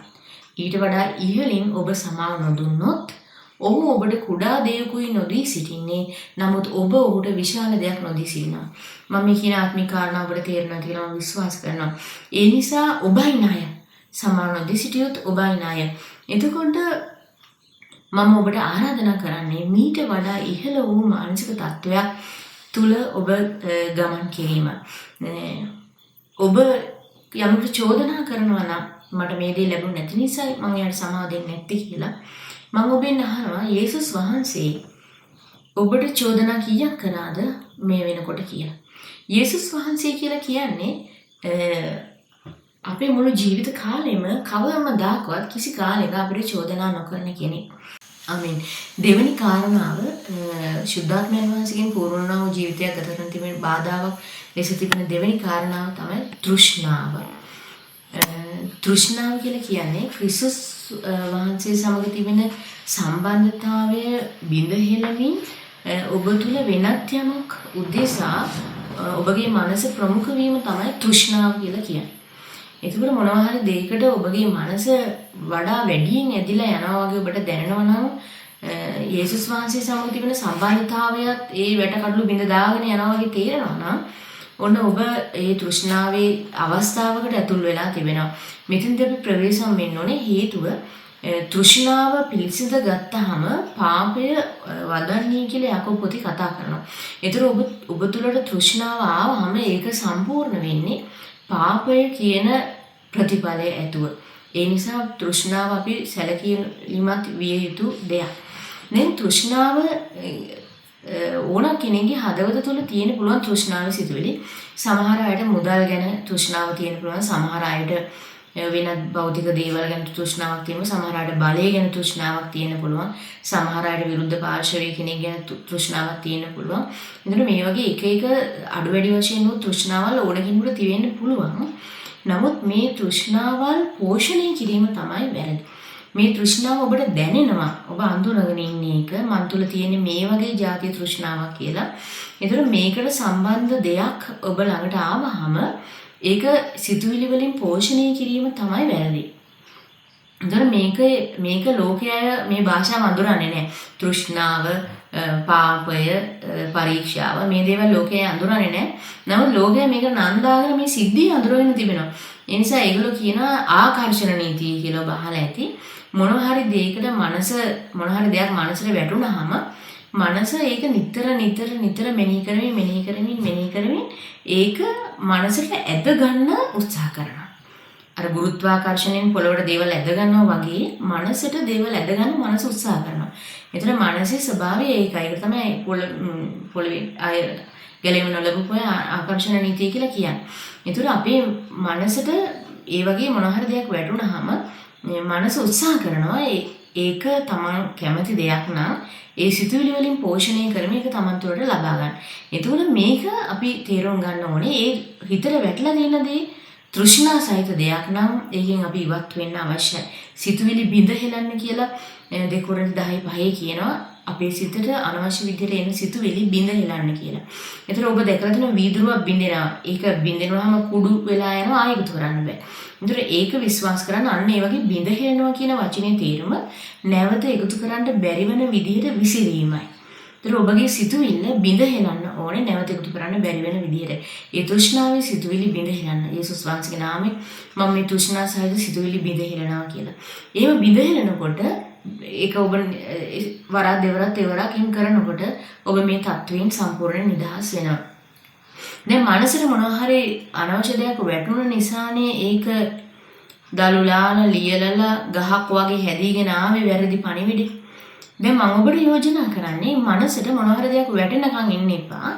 ඊට වඩා ඉහළින් ඔබ සමාව නොදුන්නොත් ඔහු ඔබට කුඩා දෙයකුයි නොදී සිටින්නේ. නමුත් ඔබ ඔහුට විශාල දෙයක් නොදී සිටිනවා. මම මේ කියන ආත්මික කාරණා ඔබට තේරෙනවා කියලා මම විශ්වාස කරනවා. ඒ නිසා ඔබයි ණය. සමාව නොදී සිටියොත් ඔබයි ණය. එතකොට මම ඔබට ආරාධනා කරන්නේ මීට වඩා ඉහළ වූ මානසික තත්ත්වයක් තුල ඔබ ගමන් කිරීම. ඔබ යමකට චෝදනා කරනවා නම් මට මේ දේ ලැබුණ නැති නිසා මම යාට සමාව දෙන්නේ නැත්තේ කියලා මම ඔබෙන් අහනවා යේසුස් වහන්සේ ඔබට චෝදනා කීයක් කරාද මේ වෙනකොට කියලා. යේසුස් වහන්සේ කියලා කියන්නේ අපේ මුළු ජීවිත කාලෙම කවමදාකවත් කිසි කාලයක අපිට චෝදනා නොකරන කෙනෙක්. ආමීන්. දෙවෙනි කාරණාව ශුද්ධාත්මයන් වහන්සේගෙන් පූර්ණ වූ ජීවිතයක් ගත කරන තිබෙන බාධාවක් ලෙස තිබෙන දෙවෙනි කාරණාව තමයි තෘෂ්ණාව. තෘෂ්ණාව කියලා කියන්නේ ක්‍රිස්තුස් වහන්සේ සමග තිබෙන සම්බන්ධතාවය බිඳහෙළමින් ඔබ තුල වෙනත් යමක් උදෙසා ඔබගේ මනස ප්‍රමුඛ වීම තමයි තෘෂ්ණාව කියලා කියන්නේ. එතකොට මොනවා හරි දෙයකට ඔබගේ මනස වඩා වැඩියෙන් ඇදිලා යනවා වගේ ඔබට දැනෙනවා නම් යේසුස් වහන්සේ සමග තිබෙන සම්බන්ධතාවයත් ඒ වැටකඩලු බිඳ දාගෙන යනවා වගේ තේරෙනවා නම් ඔන්න ඔබ ඒ තෘෂ්ණාවේ අවස්ථාවකට ඇතුල් වෙලා තිබෙනවා. මෙතෙන්දී අපි ප්‍රවේශම් වෙන්න ඕනේ හේතුව තෘෂ්ණාව පිළිසිඳ ගත්තාම පාපය වදන්නේ කියලා යාකෝබ පොතේ කතා කරනවා. ඒතර ඔබ තුළට තෘෂ්ණාව ආවම ඒක සම්පූර්ණ වෙන්නේ පාපය කියන ප්‍රතිඵලය ඇතුව. ඒ නිසා තෘෂ්ණාව අපි සැලකිලිමත් විය යුතු දෙයක්. දැන් තෘෂ්ණාව ඕන කෙනෙකුගේ හදවත තුළ තියෙන පුළුවන් තෘෂ්ණාව සිතුවිලි. සමහර අයට මුදල් ගැන තෘෂ්ණාව තියෙන පුළුවන්. සමහර අයට වෙනත් භෞතික දේවල් ගැන තෘෂ්ණාවක් තියෙනවා. සමහර අයට බලය ගැන තෘෂ්ණාවක් තියෙන පුළුවන්. සමහර අයට විරුද්ධ පාර්ශවයේ කෙනෙක් ගැන තෘෂ්ණාවක් තියෙන පුළුවන්. එතන මේ වගේ එක එක අඩු වැඩි වශයෙන් වූ තෘෂ්ණාවල් ඕන කෙනෙකුට තියෙන්න පුළුවන්. නමුත් මේ තෘෂ්ණාවල් පෝෂණය කිරීම තමයි වැරදි. මේ තෘෂ්ණාව ඔබට දැනෙනවා. ඔබ අඳුරගෙන ඉන්න එක මන් තුළ තියෙන මේ වගේ ಜಾති තෘෂ්ණාවක් කියලා. ඒතර මේකට සම්බන්ධ දෙයක් ඔබ ළඟට ආවහම ඒක සිතුවිලි වලින් පෝෂණය කිරීම තමයි වැරදි. ඒතර මේක ලෝකයේ මේ භාෂාව අඳුරන්නේ නැහැ. තෘෂ්ණාව, පාපය, පරීක්ෂාව මේ දේවල් ලෝකයේ අඳුරන්නේ නැහැ. නමුත් ලෝකයේ මේක නන්දාගෙන මේ සිද්ධිය අඳුරගෙන තිබෙනවා. ඒ නිසා ඒගොල්ලෝ කියන ආකර්ෂණ නීතිය කියලා ඔබ අහලා ඇති. මොනවා හරි දෙයකට දෙයක් මනසට වැටුනහම මනස ඒක නිතර මෙනෙහි කරමින් ඒක මනසට ඇද ගන්න උත්සාහ කරනවා. අර ගුරුත්වාකර්ෂණයෙන් පොළොවට දේවල් ඇද ගන්නවා වගේ මනසට දේවල් ඇද ගන්න මනස උත්සාහ කරනවා. ඒතර මනසේ ස්වභාවය ඒකයි. ඒක තමයි පොළොවේ ගැලවෙන ලැබුපොය ආකර්ෂණ නීතිය කියලා කියන්නේ. ඒතර අපේ මනසට ඒ වගේ මොනවා හරි දෙයක් වැටුනහම මනස උත්සාහ කරනවා ඒක තමන් කැමති දෙයක් නම් ඒ සිතුවිලි වලින් පෝෂණය කරමින් ඒක තමන් තුළට ලබා ගන්න. එතකොට මේක අපි තේරුම් ගන්න ඕනේ. ඒ හිතට වැටලා තියෙන දේ තෘෂ්ණා සහිත දෙයක් නම් ඒකෙන් අපි ඉවත් වෙන්න අවශ්‍යයි. සිතුවිලි බිඳ හෙලන්න කියලා 2 Korinth 10:5 කියනවා. අපේ සිතට අනවශ්‍ය විදිහට එන සිතුවිලි බිඳ හෙලන්න කියලා. ඒතර ඔබ දැකලා තියෙන වීදුරුවක් බින්දෙනවා. ඒක බින්දෙනවාම කුඩු වෙලා යනවා ආයෙ එකතු කරන්න බෑ. ඒතර ඒක විශ්වාස කරන්න අන්න ඒ වගේ බිඳ හෙලනවා කියන වචනේ තේරුම නැවත එකතු කරන්න බැරි වෙන විදිහට විසිරීමයි. ඒතර ඔබගේ සිතුවිල්ල බිඳ හෙලන්න ඕනේ නැවත එකතු කරන්න බැරි වෙන විදිහට. ඒ තෘෂ්ණාවේ සිතුවිලි බිඳ හෙලන්න. යේසුස් වහන්සේගේ නාමයෙන් මම මේ තෘෂ්ණා සහිත සිතුවිලි බිඳ හෙලනවා කියලා. ඒව බිඳ හෙලනකොට ඒක ඔබ වරක් දෙවරක් එහෙම කරනකොට ඔබ මේ තත්වයෙන් සම්පූර්ණ නිදහස් වෙනවා. දැන් මනසට මොනවා හරි අනවශ්‍ය දෙයක් වැටුණ නිසානේ ඒක දලුලාන ලියලලා ගහක් වගේ හැදීගෙන ආවේ වැරදි පණිවිඩේ. දැන් මම ඔබට යෝජනා කරන්නේ මනසට මොනවා හරි දෙයක් වැටෙනකන් ඉන්න එපා.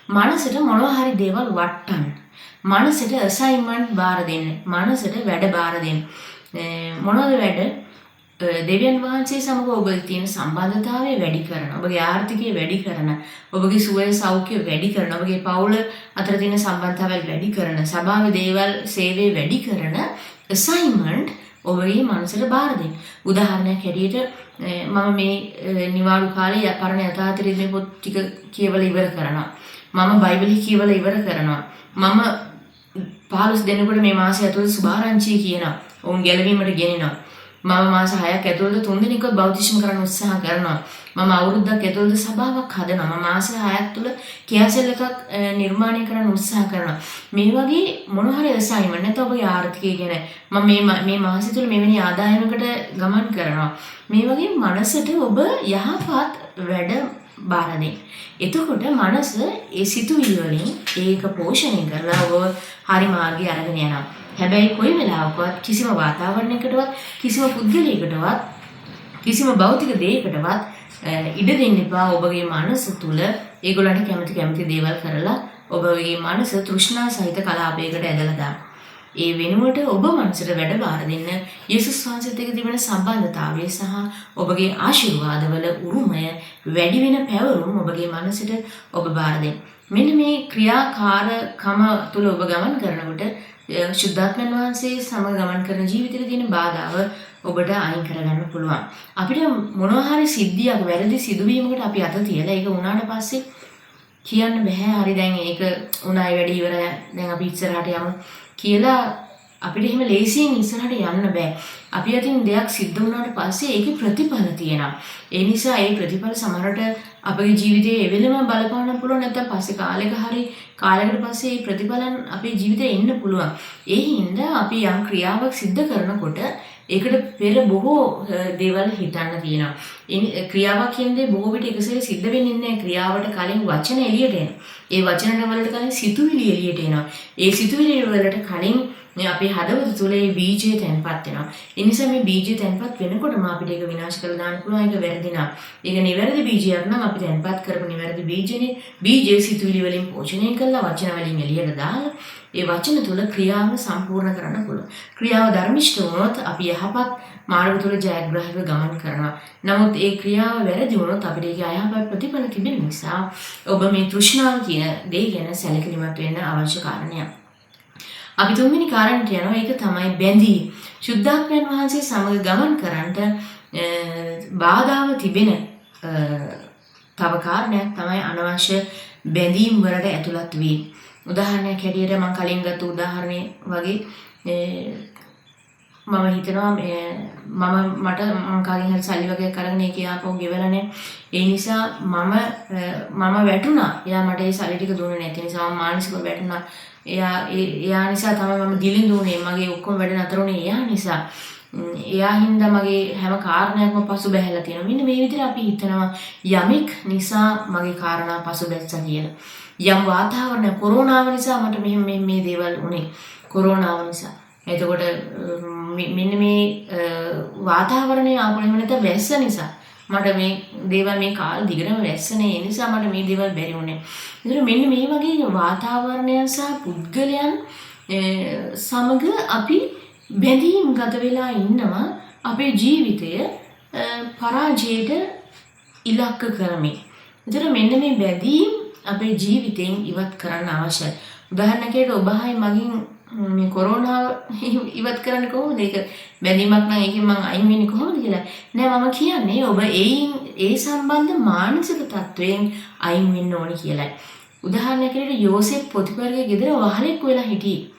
මනසට මොනවා හරි දේවල් වට්ටන්න. මනසට අසයින්මන්ට් බාර දෙන්න. මනසට වැඩ බාර දෙන්න. මොනවද වැඩ? දෙවියන් වහන්සේ සමග ඔබ තියෙන සම්බන්ධතාවය වැඩි කරන, ඔබගේ ආර්ථිකය වැඩි කරන, ඔබගේ සුවය සෞඛ්‍ය වැඩි කරන, ඔබගේ පවුල අතර තියෙන සම්බන්ධතාවය වැඩි කරන, සභාවේ දේවල් සේවය වැඩි කරන අසයින්මන්ට් ඔබගේ මනසට බාර දෙන්න. උදාහරණයක් හැටියට මම මේ නිවාඩු කාලේ පරණ යථාර්ථයේ පොත් ටික කියවලා ඉවර කරනවා. මම බයිබලෙ කියවලා ඉවර කරනවා. මම 15 දෙනෙකුට මේ මාසය ඇතුළත සුභාරංචි කියනවා. ඔවුන් ගැලවීමට ගෙනිනවා. මම මාස 6ක් ඇතුළත 3 දිනක බෞද්ධිෂ්ම කරන්න උත්සාහ කරනවා. මම අවුරුද්දක් ඇතුළත සභාවක් හදනවා. මම මාස 6ක් තුළ කියාසෙල් එකක් නිර්මාණය කරන්න උත්සාහ කරනවා. මේ වගේ මොන හරි අසයින්මන්ට් නැත්නම් ඔබගේ ආර්ථිකය ගැන මම මේ මාසය තුළ මෙවැනි ආදායමකට ගමන් කරනවා. මේ වගේ මනසට ඔබ යහපත් වැඩ බාර දෙන්න. එතකොට මනස ඒ සිතුවිලි වලින් ඒක පෝෂණය කරලා ඔබ හරි මාර්ගය අරගෙන යනවා. හැබැයි කොයි වෙලාවකවත් කිසිම වාතාවරණයකටවත් කිසිම පුද්ගලයෙකුටවත් කිසිම භෞතික දෙයකටවත් ඉඩ දෙන්න එපා. ඔබගේ මනස තුල ඒගොල්ලන්ට කැමති දේවල් කරලා ඔබගේ මනස තෘෂ්ණා සහිත කලාපයකට ඇදලා දාන්න. ඒ වෙනුවට ඔබ මනසට වැඩ බාර දෙන්න යේසුස් වහන්සේත් එක්ක තිබෙන සම්බන්ධතාවය සහ ඔබගේ ආශිර්වාදවල උරුමය වැඩි වෙන පැවරුම් ඔබගේ මනසට ඔබ බාර දෙන්න. මෙන්න මේ ක්‍රියාකාරකම තුල ඔබ ගමන් කරනකොට ශුද්ධාත්මයන් වහන්සේ සමග ගමන් කරන ජීවිතේ තියෙන බාධාව ඔබට අයින් කරගන්න පුළුවන්. අපිට මොනවා හරි සිද්ධියක් වැරදි සිදුවීමකට අපි අත තියලා ඒක වුණාට පස්සේ කියන්න බෑ හරි දැන් ඒක උනායි වැඩි ඉවරයි දැන් අපි ඉස්සරහට යමු කියලා අපිට එහෙම ලේසියෙන් ඉස්සරහට යන්න බෑ. අපි අතින් දෙයක් සිද්ධ වුණාට පස්සේ ඒකේ ප්‍රතිඵල තියෙනවා. ඒ නිසා ඒ ප්‍රතිඵල සමහරට අපේ ජීවිතයේ එවෙලම බලපාන්න පුළුවන් නැත්නම් පස්සේ කාලයකට පස්සේ මේ ප්‍රතිඵලන් අපේ ජීවිතේ එන්න පුළුවන්. ඒ හින්දා අපි යම් ක්‍රියාවක් සිද්ධ කරනකොට ඒකට පෙර බොහෝ දේවල් හිතන්න තියෙනවා. ක්‍රියාවක් කියන්නේ බොහෝ විට එකසැරේ සිද්ධ වෙන්නේ නැහැ. ක්‍රියාවට කලින් වචන එළියට එනවා. ඒ වචන වලට කලින් සිතුවිලි එළියට එනවා. ඒ සිතුවිලි වලට කලින් අපේ හදවත තුළ මේ බීජය තැන්පත් වෙනවා. ඒ නිසා මේ බීජය තැන්පත් වෙනකොටම අපිට ඒක විනාශ කරලා දාන්න පුළුවන්. ඒක වැරදිනා. ඒක නිවැරදි බීජයක් නම් අපි තැන්පත් කරපු නිවැරදි බීජනේ. බීජය සිතුවිලි වලින් පෝෂණය කරලා වචන වලින් එළියට දාලා ඒ වචන තුළ ක්‍රියාව සම්පූර්ණ කරන්න පුළුවන්. ක්‍රියාව ධර්මිෂ්ඨ වුණොත් අපි යහපත් මාර්ග තුළ ජයග්‍රාහීව ගමන් කරනවා. නමුත් ඒ ක්‍රියාව වැරදි වුණොත් අපිට ඒක අයහපත් ප්‍රතිඵල තිබෙන නිසා ඔබ මේ තෘෂ්ණාව කියන දේ ගැන සැලකිලිමත් වෙන්න අවශ්‍ය කාරණයක්. අපි තුන්වෙනි කාරණයට යනවා. ඒක තමයි බැඳීම. ශුද්ධාත්මයන් වහන්සේ සමග ගමන් කරන්නට බාධාව තිබෙන තව කාරණයක් තමයි අනවශ්‍ය බැඳීම් වලට ඇතුළත් වීම. උදාහරණයක් හැටියට මම කලින් ගත්ත උදාහරණය වගේ මම හිතනවා මට කාගෙන් හරි සල්ලි වගේ අරගෙන ඒක ආපහු ගෙවලා නැහැ. ඒ නිසා මම වැටුණා. එයා මට ඒ සල්ලි ටික දුන්නේ නැති නිසා මම මානසිකව වැටුණා. එයා නිසා තමයි මම දිලිඳුනේ. මගේ ඔක්කොම වැඩ නතර වුණේ එයා නිසා. එයා හින්දා මගේ හැම කාරණයක්ම පසු බැහැලා තියෙනවා. මෙන්න මේ විදිහට අපි හිතනවා යමෙක් නිසා මගේ කාරණා පසු බැස්සා කියලා. යම් වාතාවරණ කොරෝනාව නිසා මට මේ දේවල් වුණේ. කොරෝනාව නිසා. එතකොට මෙන්න මේ වාතාවරණය ආපු නැත්නම් වැස්ස නිසා මට මේ දේවල් මේ කාල දිගටම වැස්සනේ. ඒ නිසා මට මේ දේවල් බැරි වුණේ. ඒතර මෙන්න මේ වගේ වාතාවරණයන් සහ පුද්ගලයන් සමග අපි බැඳීම් ගත වෙලා ඉන්නවා අපේ ජීවිතය පරාජයට ඉලක්ක කරමින්. ඒතර මෙන්න මේ බැඳීම් අපේ ජීවිතෙන් ඉවත් කරන්න අවශ්‍යයි. උදාහරණයකට ඔබ හයි මගින් මේ කොරෝනාව ඉවත් කරන්න කොහොමද? ඒක බැඳීමක් නම් ඒකෙන් මම අයින් වෙන්නේ කොහොමද කියලා. නෑ මම කියන්නේ ඔබ ඒ සම්බන්ධ මානසික තත්වයෙන් අයින් වෙන්න ඕනේ කියලායි. උදාහරණයකට යෝසෙෆ් පොතිපරගේ ගෙදර වහලෙක් වෙලා හිටියේ.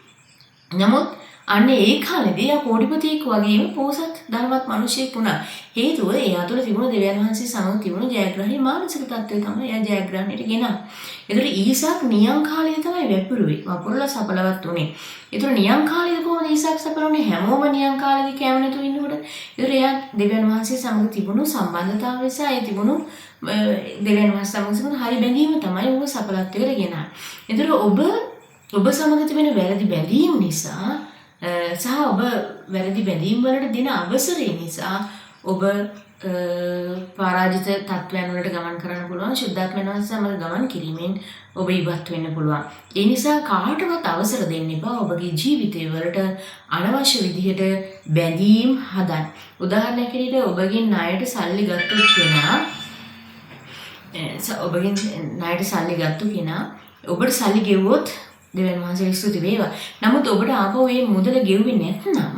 නමුත් අන්න ඒ කාලේදී යා කෝටිපතියෙක් වගේම පොහොසත් ධනවත් මිනිසෙක් වුණා. හේතුව එයා තුළ තිබුණ දෙවියන් වහන්සේ සමග තිබුණ ජයග්‍රහී මානසික තත්ත්වය තමයි එයා ජයග්‍රහණයට ගෙනා. ඒතර ඊසාක් නියම් කාලයේ තමයි වැපිරුවේ. වපුරලා සඵලවත් වුණේ. ඒතර නියම් කාලයේ කොහොමද ඊසාක් සඵලුනේ? හැමෝම නියම් කාලේදී කැම නැතුව ඉන්නකොට. ඒතර එයා දෙවියන් වහන්සේ සමග තිබුණු සම්බන්ධතාවය නිසා ඒ තිබුණු දෙවියන් වහන්සේ සමග හරි බැඳීම තමයි ඔබ සඵලත්වයට ගෙනා. ඒතර ඔබ සමග තිබෙන වැරදි බැඳීම් නිසා සහ ඔබ වැරදි බැඳීම් වලට දෙන අවසරය නිසා ඔබ පරාජිත තත්ත්වයන් වලට ගමන් කරන්න පුළුවන්. ශුද්ධාත්මයන් වහන්සේ සමග ගමන් කිරීමෙන් ඔබ ඉවත් වෙන්න පුළුවන්. ඒ නිසා කාටවත් අවසර දෙන්න එපා ඔබගේ ජීවිතය වලට අනවශ්‍ය විදිහට බැඳීම් හදන්න. උදාහරණයක් විදිහට ඔබගෙන් ණයට සල්ලි ගත්තු කෙනා ඔබට සල්ලි ගෙවුවොත් දෙවියන් වහන්සේට ස්තුති වේවා. නමුත් ඔබට ආපහු මේ මුදල ගෙවුවේ නැත්නම්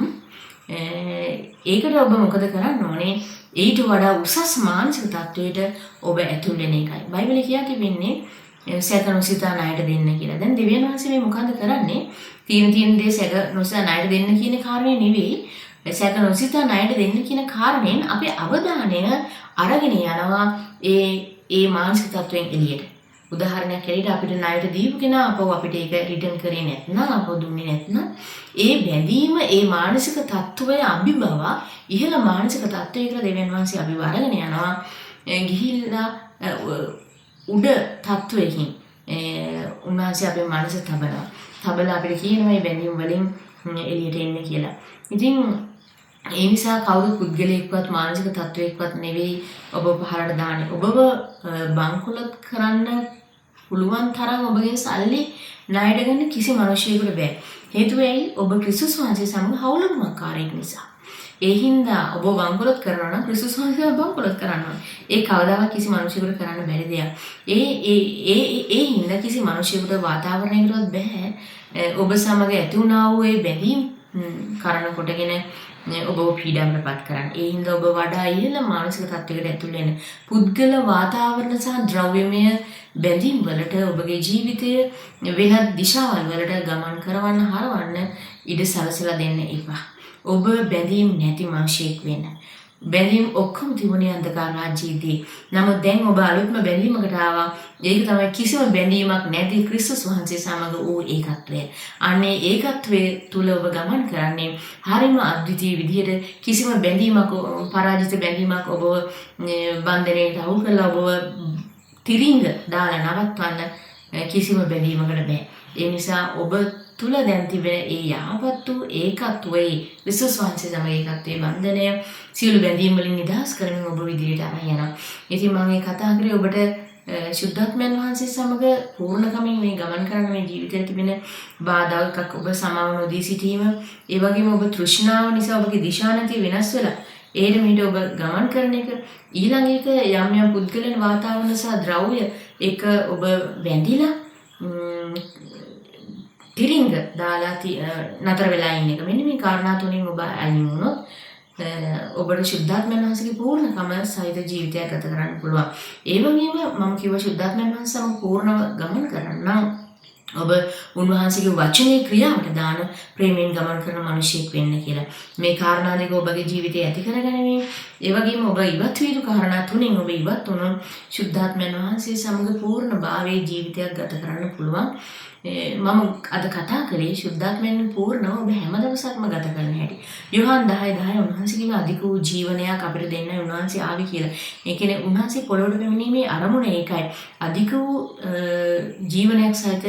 ඒකට ඔබ මොකද කරන්න ඕනේ? ඊට වඩා උසස් මානසික තත්වයකට ඔබ ඇතුල් වෙන එකයි. බයිබලයේ කියා තිබෙන්නේ සැතනොසිතා ණයට දෙන්න කියලා. දැන් දෙවියන් වහන්සේ මේ මොකද කරන්නේ? තියෙන දේ සැක නොසිතා ණයට දෙන්න කියන කාරණේ නෙවෙයි. සැක නොසිතා ණයට දෙන්න කියන කාරණයෙන් අපි අවධානය අරගෙන යනවා ඒ මානසික තත්වයෙන් එළියට. උදාහරණයක් ඇරෙන්න අපිට ණයට දීපු කෙනා අපව අපිට ඒක රිටර්න් කරේ නැත්නම් අපව දුන්නේ නැත්නම් ඒ බැඳීම ඒ මානසික තත්වය අභිබව ඉහළ මානසික තත්වයකට දෙවියන් වහන්සේ අභිබව අරගෙන යනවා. ගිහිල්ලා උඩ තත්වයකින් උන්වහන්සේ අපේ මනස තබලා අපිට කියනවා මේ බැඳීම් වලින් එළියට එන්න කියලා. ඉතින් ඒ නිසා කවුරු පුද්ගලයෙක්වත් මානසික තත්වයක්වත් නෙවෙයි ඔබ පහරට දාන්නේ. ඔබව බංකොලොත් කරන්න පුළුවන් තරම් ඔබගෙන් සල්ලි ණයට ගන්න කිසි මිනිහෙකුට බෑ. හේතුව ඇයි? ඔබ ක්‍රිස්තුස් වහන්සේ සමග හවුලුමකාරයෙක් නිසා. ඒ හින්දා ඔබ බංකොලොත් කරනවා නම් ක්‍රිස්තුස් වහන්සේව බංකොලොත් කරනවා. ඒ කවදාවත් කිසි මිනිහෙකුට කරන්න බැරි දෙයක්. ඒ හින්දා කිසි මිනිහෙකුට වාතාවරණයකටවත් බෑ ඔබ සමග ඇති වුණා වූ ඒ බැඳීම් කරන කොටගෙන ඔබ පීඩාවටපත් කරන්න. ඒ හින්දා ඔබ වඩා ඉහළ මානසික තත්ත්වයකට ඇතුල් වෙන පුද්ගල වාතාවරණ සහ ද්‍රව්‍යමය බැඳීම් වලට ඔබගේ ජීවිතය වෙනත් දිශාවල් වලට ගමන් කරවන්න හරවන්න ඉඩ සලසලා දෙන්න එපා. ඔබ බැඳීම් නැති මාංශයක් වෙන්න. බැඳීම් ඔක්කොම තිබුණේ අන්ධකාර රාජ්‍යයේදී. නමුත් දැන් ඔබ අලුත්ම බැඳීමකට ආවා. ඒක තමයි කිසිම බැඳීමක් නැති ක්‍රිස්තුස් වහන්සේ සමග වූ ඒකත්වය. අනේ ඒකත්වයේ තුල ඔබ ගමන් කරන්නේ හරිම අද්විතීය විදිහට කිසිම බැඳීමක් පරාජිත බැඳීමක් ඔබ බන්ධනයට අහු කරලා ඔබ තිරින්ග දාලා නවත්වන්න කිසිම බැඳීමකට බෑ. ඒ නිසා ඔබ තුල දැන් තිබෙන ඒ යහපත් වූ ඒකත්වයේ ක්‍රිස්තුස් වහන්සේ සමග ඒකත්වයේ බන්ධනය සියලු බැඳීම් වලින් නිදහස් කරමින් ඔබ විදිහට අරන් යනවා. ඉතින් මම මේ කතා කරේ ඔබට ශුද්ධාත්මයන් වහන්සේ සමග පූර්ණකමින් මේ ගමන් කරන මේ ජීවිතයේ තිබෙන බාධාවක් ඔබ සමාව නොදී සිටීම, ඒ වගේම ඔබ තෘෂ්ණාව නිසා ඔබගේ දිශා නැති වෙනස් වෙලා ඒකට මීට ඔබ ගමන් කරන එක, ඊළඟ එක යම් යම් පුද්ගලයන් වාතාවරණ සහ ද්‍රව්‍ය එක ඔබ බැඳිලා තිරින්ග දාලා නතර වෙලා ඉන්න එක. මෙන්න මේ කාරණා තුنين ඔබ අයින් වුණොත් ඔබට ශුද්ධාත්මයන් වහන්සේගේ පූර්ණකම සහිත ජීවිතයක් ගත කරන්න පුළුවන්. ඒ වගේම මම කිව්වා ශුද්ධාත්මයන් වහන්සේ සමග පූර්ණව ගමන් කරන්න නම් ඔබ උන්වහන්සේගේ වචනේ ක්‍රියාවට දාන ප්‍රේමයෙන් ගමන් කරන මිනිසෙක් වෙන්න කියලා. මේ කාරණා දෙක ඔබගේ ජීවිතේ ඇති කරගැනීම, ඒ වගේම ඔබ ඉවත් වීතු කාරණා තුنين ඔබ ඉවත් වුණොත් ශුද්ධාත්මයන් වහන්සේ සමග පූර්ණ භාවයේ ජීවිතයක් ගත කරන්න පුළුවන්. මම අද කතා කරේ ශුද්ධාත්මයන් පූර්ණව ඔබ හැම දවසක්ම ගත කරන හැටි. යෝහන් 10:10 උන්වහන්සේගේ අධික වූ ජීවනයක් අපිට දෙන්නයි උන්වහන්සේ ආවේ කියලා. ඒ කියන්නේ උන්වහන්සේ පොළොවට පැමිණීමේ අරමුණ ඒකයි. අධික වූ ජීවනයක් සහිත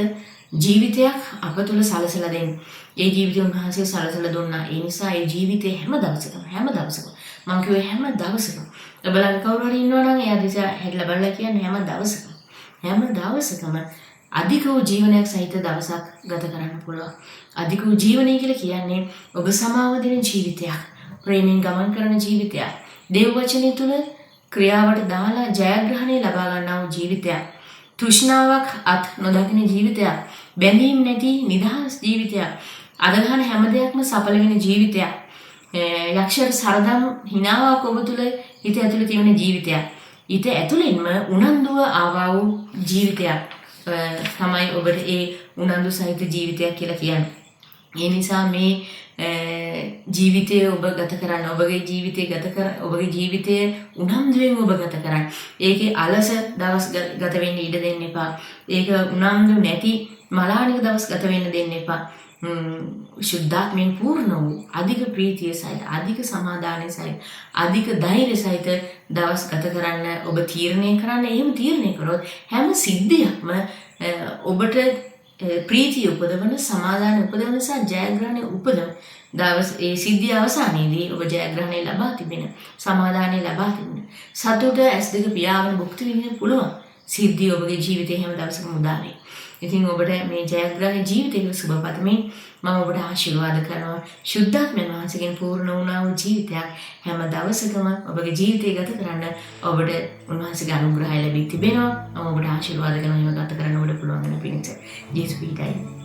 ජීවිතයක් අප තුළ සලසලා දෙන්න. ඒ ජීවිතය උන්වහන්සේ සලසලා දුන්නා. ඒ නිසා ඒ ජීවිතේ හැම දවසකම මම කිව්වේ හැම දවසකම ඔබලා කවුරු හරි ඉන්නවා නම් එයා දිහා හැරිලා බලලා කියන්නේ හැම දවසකම අධික වූ ජීවනයක් සහිත දවසක් ගත කරන්න පුළුවන්. අධික වූ ජීවනය කියලා කියන්නේ ඔබ සමාව දෙන ජීවිතයක්, ප්‍රේමයෙන් ගමන් කරන ජීවිතයක්, දේව වචනය තුළ ක්‍රියාවට දාලා ජයග්‍රහණය ලබා ගන්නා වූ ජීවිතයක්, තෘෂ්ණාවක් අත් නොදකින ජීවිතයක්, බැඳීම් නැති නිදහස් ජීවිතයක්, අදහන හැම දෙයක්ම සඵල වෙන ජීවිතයක්, යක්ෂර සරදම් හිනාවක් ඔබ තුළ හිත ඇතුළේ තියෙන ජීවිතයක්, හිත ඇතුළෙන්ම උනන්දුව ආවා වූ ජීවිතයක් තමයි ඔබට ඒ උනන්දු සහිත ජීවිතයක් කියලා කියන්නේ. ඒ නිසා මේ ජීවිතය ඔබ ගත කරන්න, ඔබගේ ජීවිතය උනන්දුවෙන් ඔබ ගත කරන්න. ඒකේ අලස දවස් ගත වෙන්න ඉඩ දෙන්න එපා. ඒක උනන්දු නැති මලානික දවස් ගත වෙන්න දෙන්න එපා. ශුද්ධාත්මයෙන් පූර්ණ වූ අධික ප්‍රීතිය සහිත, අධික සමාදානය සහිත, අධික ධෛර්ය සහිත දවස් ගත කරන්න ඔබ තීරණය කරන්න. එහෙම තීරණය කරොත් හැම සිද්ධියක්ම ඔබට ප්‍රීතිය උපදවන, සමාදාන උපදවන සහ ජයග්‍රහණය උපදවන දවස්. ඒ සිද්ධිය අවසානයේදී ඔබ ජයග්‍රහණය ලබා තිබෙන, සමාදානය ලබා තිබෙන, සතුට ඇස් දෙක පියාගෙන භුක්ති විඳින්න පුළුවන් සිද්ධිය ඔබගේ ජීවිතේ හැම දවසකම උදා වේ. ඉතින් ඔබට මේ ජයග්‍රහණ ජීවිතයක සුබ පතමින් මම ඔබට ආශිර්වාද කරනවා. ශුද්ධාත්මයන් වහන්සේගෙන් පූර්ණ වුණා වූ ජීවිතයක් හැම දවසකම ඔබගේ ජීවිතය ගත කරන්න ඔබට උන්වහන්සේගේ අනුග්‍රහය ලැබී තිබෙනවා. මම ඔබට ආශිර්වාද කරනවා එහෙම ගත කරන්න ඔබට පුළුවන් වෙන පිණිස. ජේසුස් පිටයි.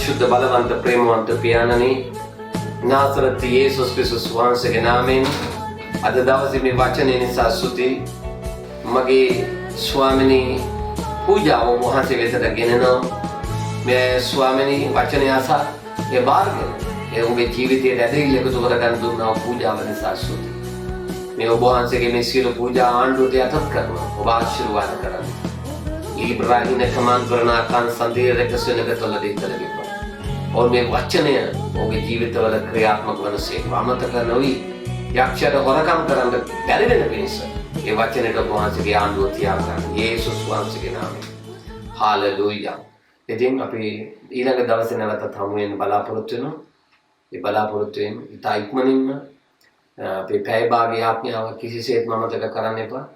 ಪರಿಶುದ್ಧ ಬಲವಂತ ಪ್ರೇಮವಂತ පියාණනි නාසරත් යේසුස් ක්‍රිස්තුස් වහන්සේගේ නාමයෙන් අද දවසේ මේ වචනේ නිසා ස්තුති මගේ ස්වාමිනී පූජාව වහන්සේ වෙතට ගෙනනවා මේ ස්වාමිනී වචනය අසා ඒ බාරගෙන ඒ උගේ ජීවිතයට ඇදහිල්ල එකතු කරගන්න දුන්නා පූජාව නිසා ස්තුති මේ ඔබ වහන්සේගේ මේ සියලු පූජා ආණ්ඩුවට යටත් කරනවා ඔබ ආශිර්වාද කරන්න ඉබ්‍රාහිම කමාන්තරණා කාන් සන්දේරක සෙනගතල දෙතලගිප और මේ වචනය ඔබේ ජීවිතවල ක්‍රියාත්මක වනසේ අමතක නොවි යක්ෂයට හොරකම් කරන්න බැරි වෙන පිණිස ඒ වචනයට ඔබ වහන්සේගේ ආණ්ඩුව තියාගන්න යේසුස් වහන්සේගේ නාමයෙන් හාලෙලූයා ඉතින් අපි ඊළඟ දවසේ නැවතත් හමු වෙන්න බලාපොරොත්තු වෙනවා ඒ බලාපොරොත්තු වෙන ඉතා ඉක්මනින්ම අපේ පැය භාගයේ ආඥාව කිසිසේත් මතක කරන්න එපා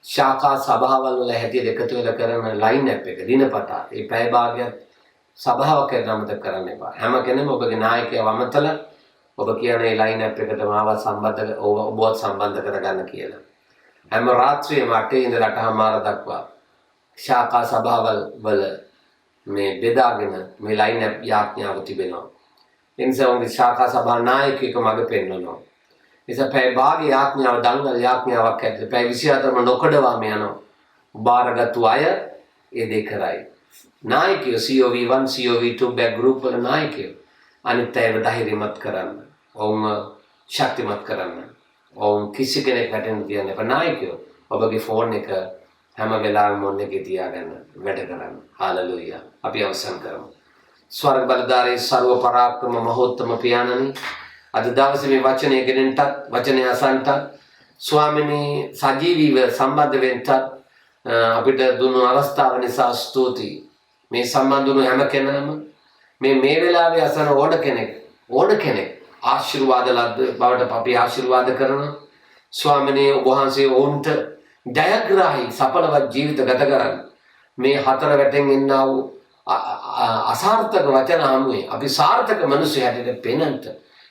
ශාඛා සභාවල් වල හැටියට එකතු වෙලා කරන ලයින් අප් එක දිනපතා ඒ පැය භාගයක් සභාවක් කරන මතක කරන්න එපා හැම කෙනෙම ඔබගේ නායකයව අමතලා ඔබ කියන ඒ ලයින් අප් එකට මාව සම්බන්ධ ඔබවත් සම්බන්ධ කරගන්න කියලා හැම රාත්‍රියේම 8 ඉඳලා 8:00 දක්වා ශාඛා සභාවල් වල මේ බෙදාගෙන මේ ලයින් අප් යාඥාව තිබෙනවා එනිසා ඔබේ ශාඛා සභා නායකයෙක් මඟ පෙන්වනවා නිසා පැය භාගයේ යාඥාව දංගල් යාඥාවක් ඇද්ද පැය 24ම නොකඩවාම යනවා බාරගත්තු අය ඒ දෙක කරයි නායකයෝ COV1 COV2 බැක් ගෲප් වල නායකයෝ අනිත් අයව ධෛර්යමත් කරන්න ඔවුන් ශක්තිමත් කරන්න ඔවුන් කිසි කෙනෙක් වැටෙන්න තියන්න එපා නායකයෝ ඔබගේ ෆෝන් එක හැම වෙලාවෙම මොන් එකේ තියාගන්න වැඩ කරන්න හාලෙලූයා අපි අවසන් කරමු ස්වර්ග බලධාරී ਸਰව පරාක්‍රම මහෝත්තම පියාණනි අද දවසේ මේ වචනය ගෙනෙන්නත් වචනය අසන්නත් ස්වාමිනී සජීවීව සම්බන්ධ වෙන්නත් අපිට දුන්නු අවස්ථාව නිසා ස්තුතියි මේ සම්බන්ධ වුණු හැම කෙනාම මේ වෙලාවේ අසන ඕන කෙනෙක් ආශිර්වාද ලද්ද බවට අපි ආශිර්වාද කරනවා ස්වාමිනේ ඔබ වහන්සේ වුන්ට ජයග්‍රාහී සඵලවත් ජීවිත ගත කරන්න මේ හතර වැටෙන් එන්නා වූ අසාර්ථක වචන හමුවේ අපි සාර්ථක මිනිස්සු හැටියට පෙනන්ට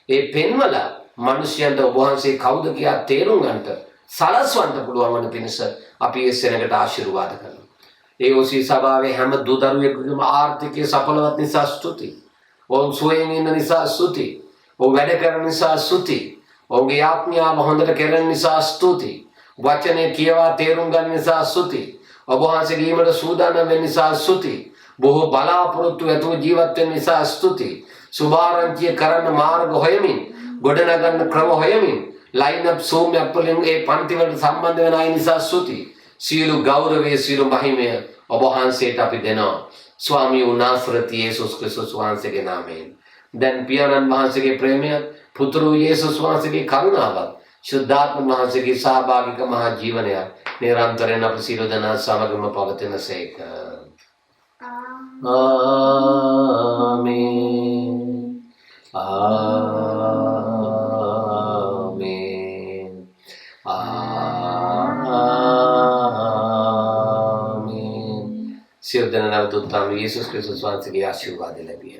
ඒ පෙන්වල මිනිසයන්ට ඔබ වහන්සේ කවුද කියලා තේරුම් ගන්නට සලස්වන්න පුළුවන් වන පිණිස අපි ඒ සෙනඟට ආශිර්වාද කරනවා ඒ ඔසී සභාවේ හැම දූ දරුවෙකුගේම ආර්ථිකයේ සඵලවත් නිසා ස්තුති. ඔවුන් සුවයෙන් ඉන්න නිසා ස්තුති. ඔවුන් වැඩ කරන නිසා ස්තුති. ඔවුන්ගේ ආඥාව හොඳට කරන නිසා ස්තුති. වචනේ කියවා තේරුම් ගන්න නිසා ස්තුති. ඔබ වහන්සේගේ ඊමට සූදානම් වෙන්න නිසා ස්තුති. බොහෝ බලාපොරොත්තු ඇතුව ජීවත් වෙන්න නිසා ස්තුති. සුභාරංචිය කරන්න මාර්ග හොයමින් ගොඩනගන්න ක්‍රම හොයමින් ලයින් අප් සූම් අප් වලින් ඒ පන්ති වලට සම්බන්ධ වෙන අය නිසා ස්තුති. සියලු ගෞරවයේ සියලු මහිමය ඔබ වහන්සේට අපි දෙනවා ස්වාමී වූ නාසරත් යේසුස් ක්‍රිස්තුස් වහන්සේගේ නාමයෙන් දැන් පියාණන් වහන්සේගේ ප්‍රේමය පුත්‍ර වූ යේසුස් වහන්සේගේ කරුණාවත් ශුද්ධාත්ම වහන්සේගේ සහභාගික මහා ජීවනය නිරන්තරයෙන් අප සියලු දෙනා සමගම පවතින සේක ආමේන් ආමේන් සියලු දෙනා නැවතුත් යේසුස් ක්‍රිස්තුස් වහන්සේගේ ආශිර්වාද ලැබිය